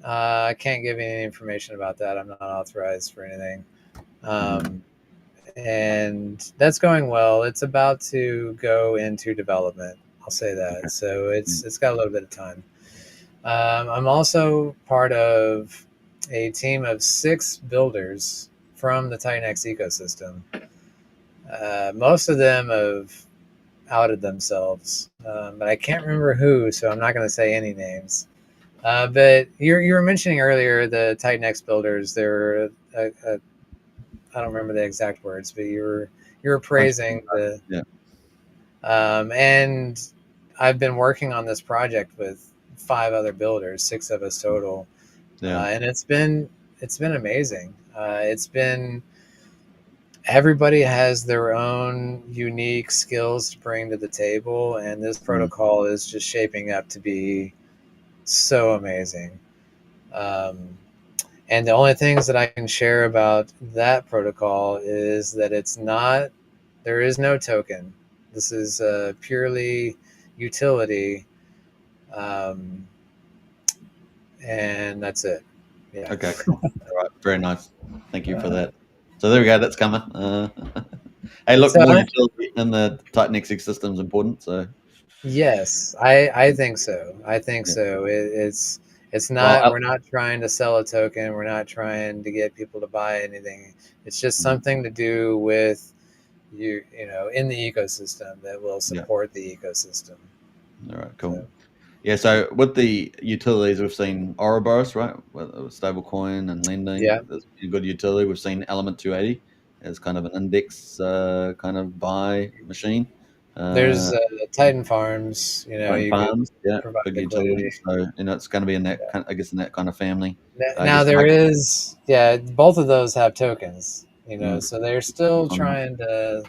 I can't give any information about that. I'm not authorized for anything. And that's going well. It's about to go into development. I'll say that. Okay. So it's got a little bit of time. I'm also part of a team of 6 builders from the TitanX ecosystem. Most of them have outed themselves, but I can't remember who, so I'm not going to say any names. But you were mentioning earlier the TitanX builders. They're I don't remember the exact words, but you were praising the. Yeah. And I've been working on this project with 5 other builders, 6 of us total. Yeah. And it's been amazing. It's been, everybody has their own unique skills to bring to the table, and this protocol is just shaping up to be so amazing. And the only things that I can share about that protocol is that there is no token. This is purely utility. And that's it. Yeah. Okay, cool. All right, very nice. Thank you for that. So there we go. That's coming. Hey, look, more utility in the TitanX ecosystem is important. So yes, I think so. I think so. It's not. We're not trying to sell a token. We're not trying to get people to buy anything. It's just something to do with you know, in the ecosystem that will support the ecosystem. All right, cool. So, yeah, so with the utilities, we've seen Ouroboros, right? With stablecoin and lending. Yeah. There's a good utility. We've seen Element 280 as kind of an index kind of buy machine. There's Titan Farms, you know, Titan Farms, provide big liquidity. utility. So, you know, it's going to be in that kind of, I guess, in that kind of family. Now there is, both of those have tokens, you know, so they're still trying to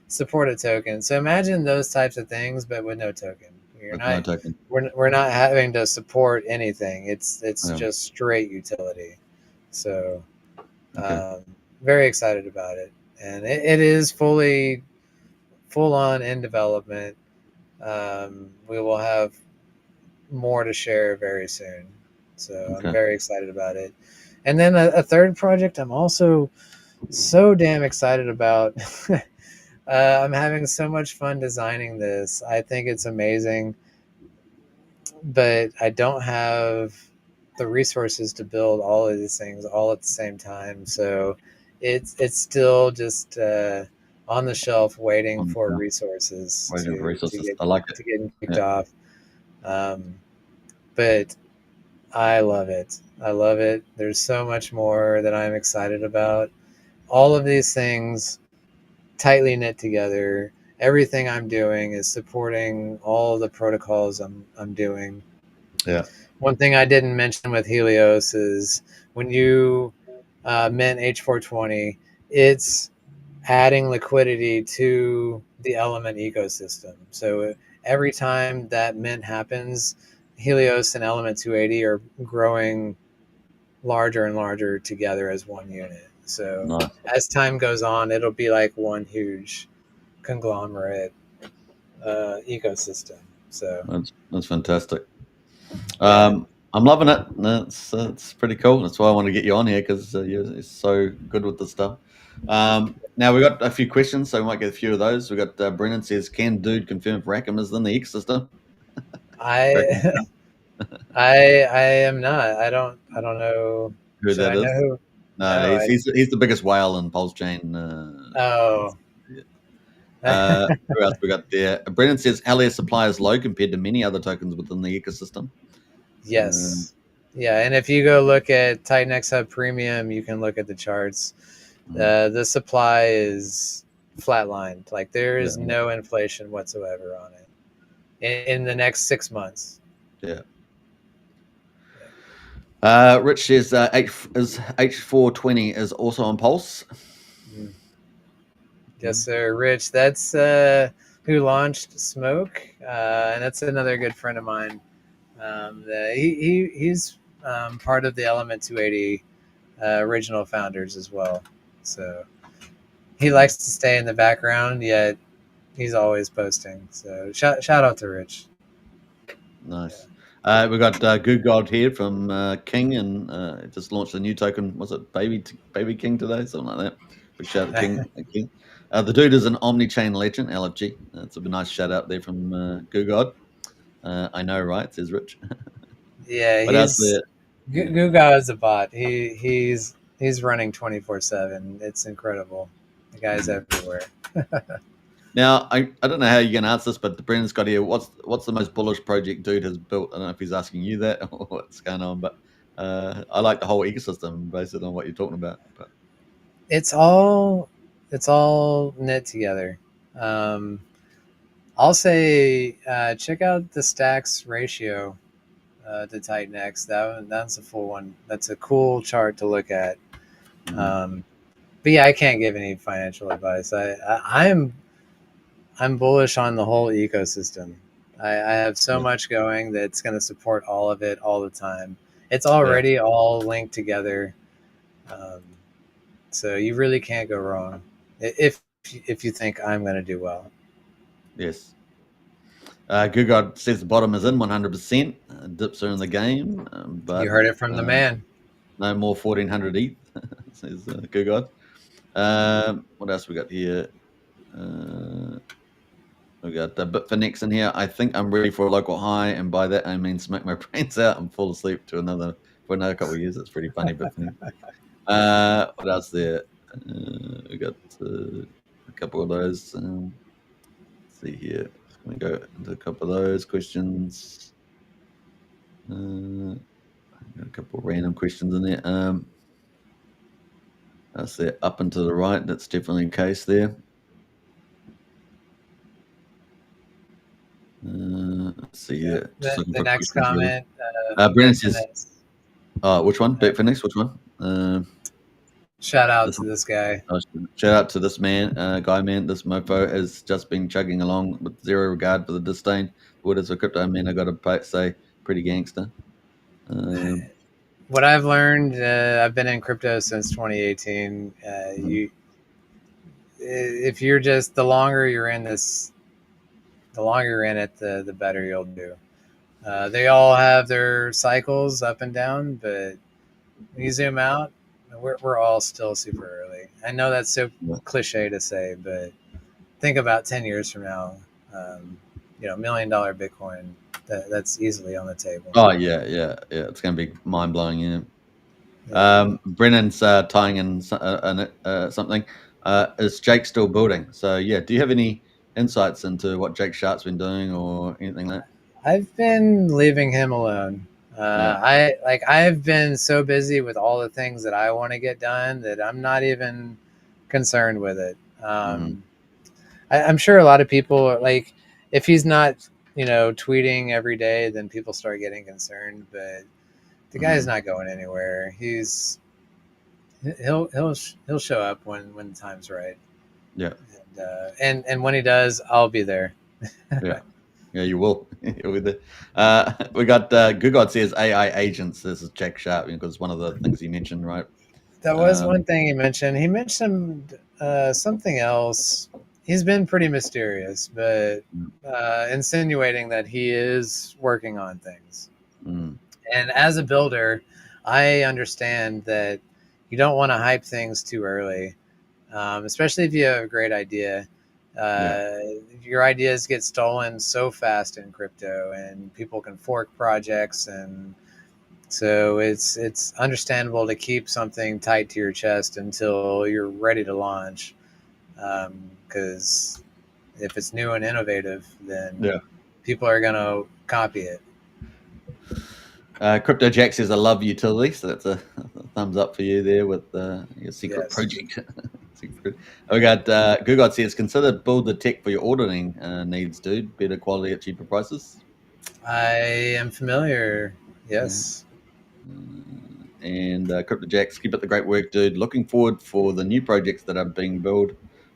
support a token. So imagine those types of things, but with no token. No token. We're not having to support anything. It's just straight utility. So very excited about it, and it is full on in development. We will have more to share very soon. So I'm very excited about it. And then a third project I'm also so damn excited about. I'm having so much fun designing this. I think it's amazing, but I don't have the resources to build all of these things all at the same time. So it's still just on the shelf waiting On the for shelf, resources waiting for to resources. get I like it. to get kicked Yeah. off. But I love it. I love it. There's so much more that I'm excited about. All of these things tightly knit together. Everything I'm doing is supporting all the protocols I'm doing. Yeah. One thing I didn't mention with Helios is when you mint H420, it's adding liquidity to the element ecosystem. So every time that mint happens, Helios and Element 280 are growing larger and larger together as one unit. So Nice. as time goes on, it'll be like one huge conglomerate ecosystem. So That's fantastic. I'm loving it. That's pretty cool. That's why I want to get you on here, because you're so good with the stuff. Now we got a few questions, so we might get a few of those. We got Brennan says, "Can dude confirm if Rackham is in the ecosystem?" I I am not. I don't know. Who Should that I know is? who? No, No. he's the biggest whale in Pulse Chain. Oh. Who else we got there? Brennan says, "Helios supply is low compared to many other tokens within the ecosystem." Yes. Yeah, and if you go look at Titan X Hub Premium, you can look at the charts. The supply is flatlined. Like there is no inflation whatsoever on it in the next 6 months. Yeah. Rich says H420 is also on Pulse. Yes, sir. Rich, that's who launched Smoke, and that's another good friend of mine. He's part of the Element 280 original founders as well. So he likes to stay in the background, yet he's always posting. So shout out to Rich. Nice. We got Good God here from King, and just launched a new token. Was it Baby King today? Something like that. Big shout out to King. The dude is an omni-chain legend, LFG. It's a nice shout out there from Good God. I know, right? Says Rich. Yeah, What else there? Guga is a bot. He's running 24/7. It's incredible. The guy's everywhere. Now, I don't know how you're going to answer this, but Brendan's got here. What's the most bullish project dude has built? I don't know if he's asking you that or what's going on, but I like the whole ecosystem based on what you're talking about. But it's all knit together. I'll say check out the stacks ratio to Titan X. That's a full one. That's a cool chart to look at. But yeah, I can't give any financial advice. I'm bullish on the whole ecosystem. I have so much going that's going to support all of it all the time. It's already all linked together, so you really can't go wrong if you think I'm going to do well. Yes. Good God says the bottom is in 100%. Dips are in the game, but you heard it from the man. No more 1400 ETH, says Good God. What else we got here? We got Bitfinex in here. I think I'm ready for a local high, and by that I mean smack my brains out and fall asleep for another couple of years. It's pretty funny, Bitfinex. What else there? We got a couple of those. Let's see here. Let me go into a couple of those questions. Got a couple of random questions in there. That's there up and to the right. That's definitely the case there. Let's see here. The next comment. Brennan says, which one? Bitfinex? Which one? Shout out to this guy. Shout out to this man, man. This mofo has just been chugging along with zero regard for the disdain. What is a crypto man? I got to say, pretty gangster. What I've learned, I've been in crypto since 2018. If you're just the longer you're in this, the longer you're in it, the better you'll do. They all have their cycles up and down, but when you zoom out, we're all still super early. I know that's so cliche to say, but think about 10 years from now, $1 million Bitcoin, that's easily on the table. Oh yeah. It's going to be mind blowing. Yeah. Brennan's tying in something. is Jake still building? So yeah, do you have any insights into what Jake Sharp's been doing or anything like that? I've been leaving him alone. I've been so busy with all the things that I want to get done that I'm not even concerned with it. I'm sure a lot of people are like, if he's not, tweeting every day, then people start getting concerned. But the guy's not going anywhere. He'll show up when the time's right. Yeah. And when he does, I'll be there. Yeah. Yeah, you will. You'll be there. We got Good God says AI agents. This is Jack Sharp because one of the things he mentioned, right? That was one thing he mentioned. He mentioned something else. He's been pretty mysterious, but insinuating that he is working on things. And as a builder, I understand that you don't want to hype things too early, especially if you have a great idea. Your ideas get stolen so fast in crypto, and people can fork projects, and so it's understandable to keep something tight to your chest until you're ready to launch. Because if it's new and innovative, then people are going to copy it. Crypto Jack says, I love utility. So that's a thumbs up for you there with your secret project. We got Good God says, consider build the tech for your auditing needs, dude. Better quality at cheaper prices. I am familiar. Yes. And Crypto Jacks, keep up the great work, dude. Looking forward for the new projects that are being built.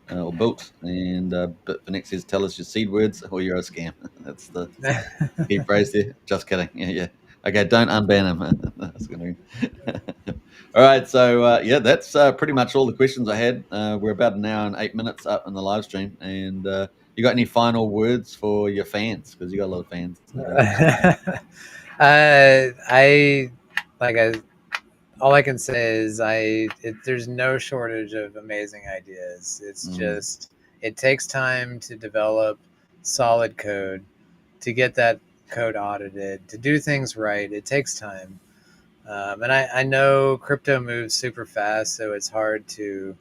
And but the next says, tell us your seed words or you're a scam. That's the key phrase there. Just kidding. Yeah. Okay, don't unban him. That's gonna all right, so that's pretty much all the questions I had. We're about an hour and 8 minutes up in the live stream, and you got any final words for your fans? Because you got a lot of fans. All I can say is there's no shortage of amazing ideas. It's just it takes time to develop solid code, to get that code audited, to do things right. It takes time. And I know crypto moves super fast, so it's hard to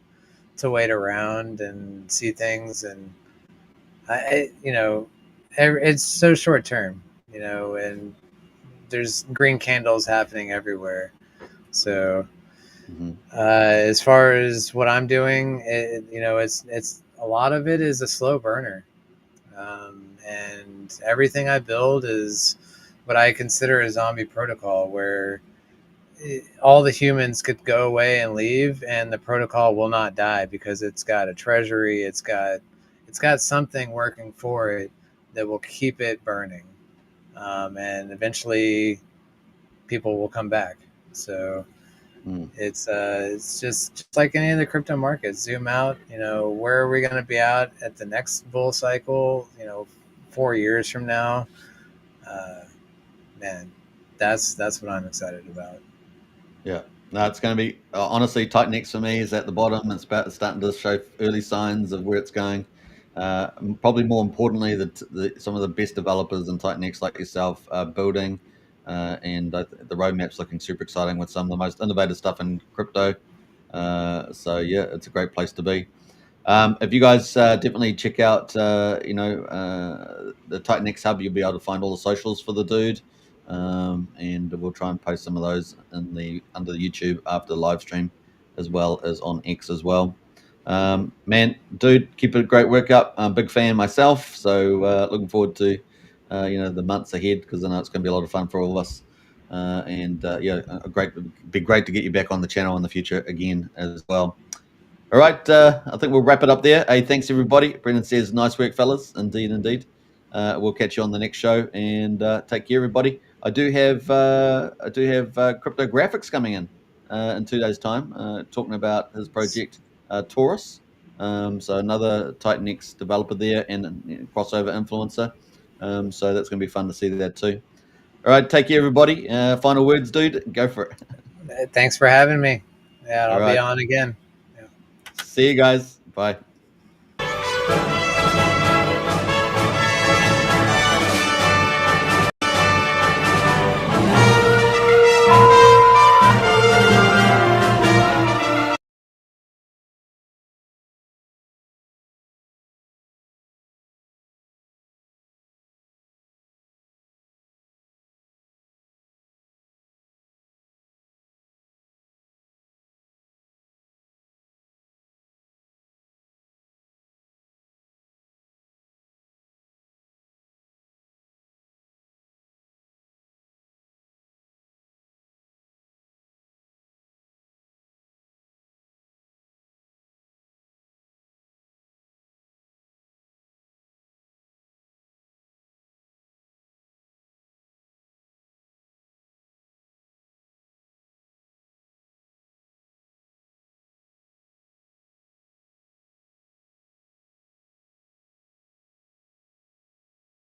wait around and see things. And it's so short term, and there's green candles happening everywhere. So as far as what I'm doing, it's a lot of it is a slow burner. And everything I build is what I consider a zombie protocol, where all the humans could go away and leave, and the protocol will not die because it's got a treasury, it's got something working for it that will keep it burning, and eventually people will come back. So it's just like any of the crypto markets. Zoom out, where are we going to be out at the next bull cycle? 4 years from now, man, that's what I'm excited about. Yeah, no, it's going to be honestly Titanix for me is at the bottom. It's starting to show early signs of where it's going. Probably more importantly, some of the best developers in Titanix like yourself are building, and the roadmap's looking super exciting with some of the most innovative stuff in crypto. So yeah, it's a great place to be. If you guys definitely check out, the Titanix Hub, you'll be able to find all the socials for the dude. And we'll try and post some of those under the YouTube after the live stream, as well as on X as well. Man, dude, keep it a great work up. I'm a big fan myself, so looking forward to the months ahead, because I know it's going to be a lot of fun for all of us. Be great to get you back on the channel in the future again as well. All right, I think we'll wrap it up there. Hey, thanks everybody. Brendan says, "Nice work, fellas." Indeed. We'll catch you on the next show, and take care, everybody. I do have crypto graphics coming in 2 days' time, talking about his project Taurus. So another Titanix developer there, and crossover influencer. So that's going to be fun to see that too. All right, take care, everybody. Final words, dude. Go for it. Thanks for having me. Yeah, I'll be on again. See you guys. Bye.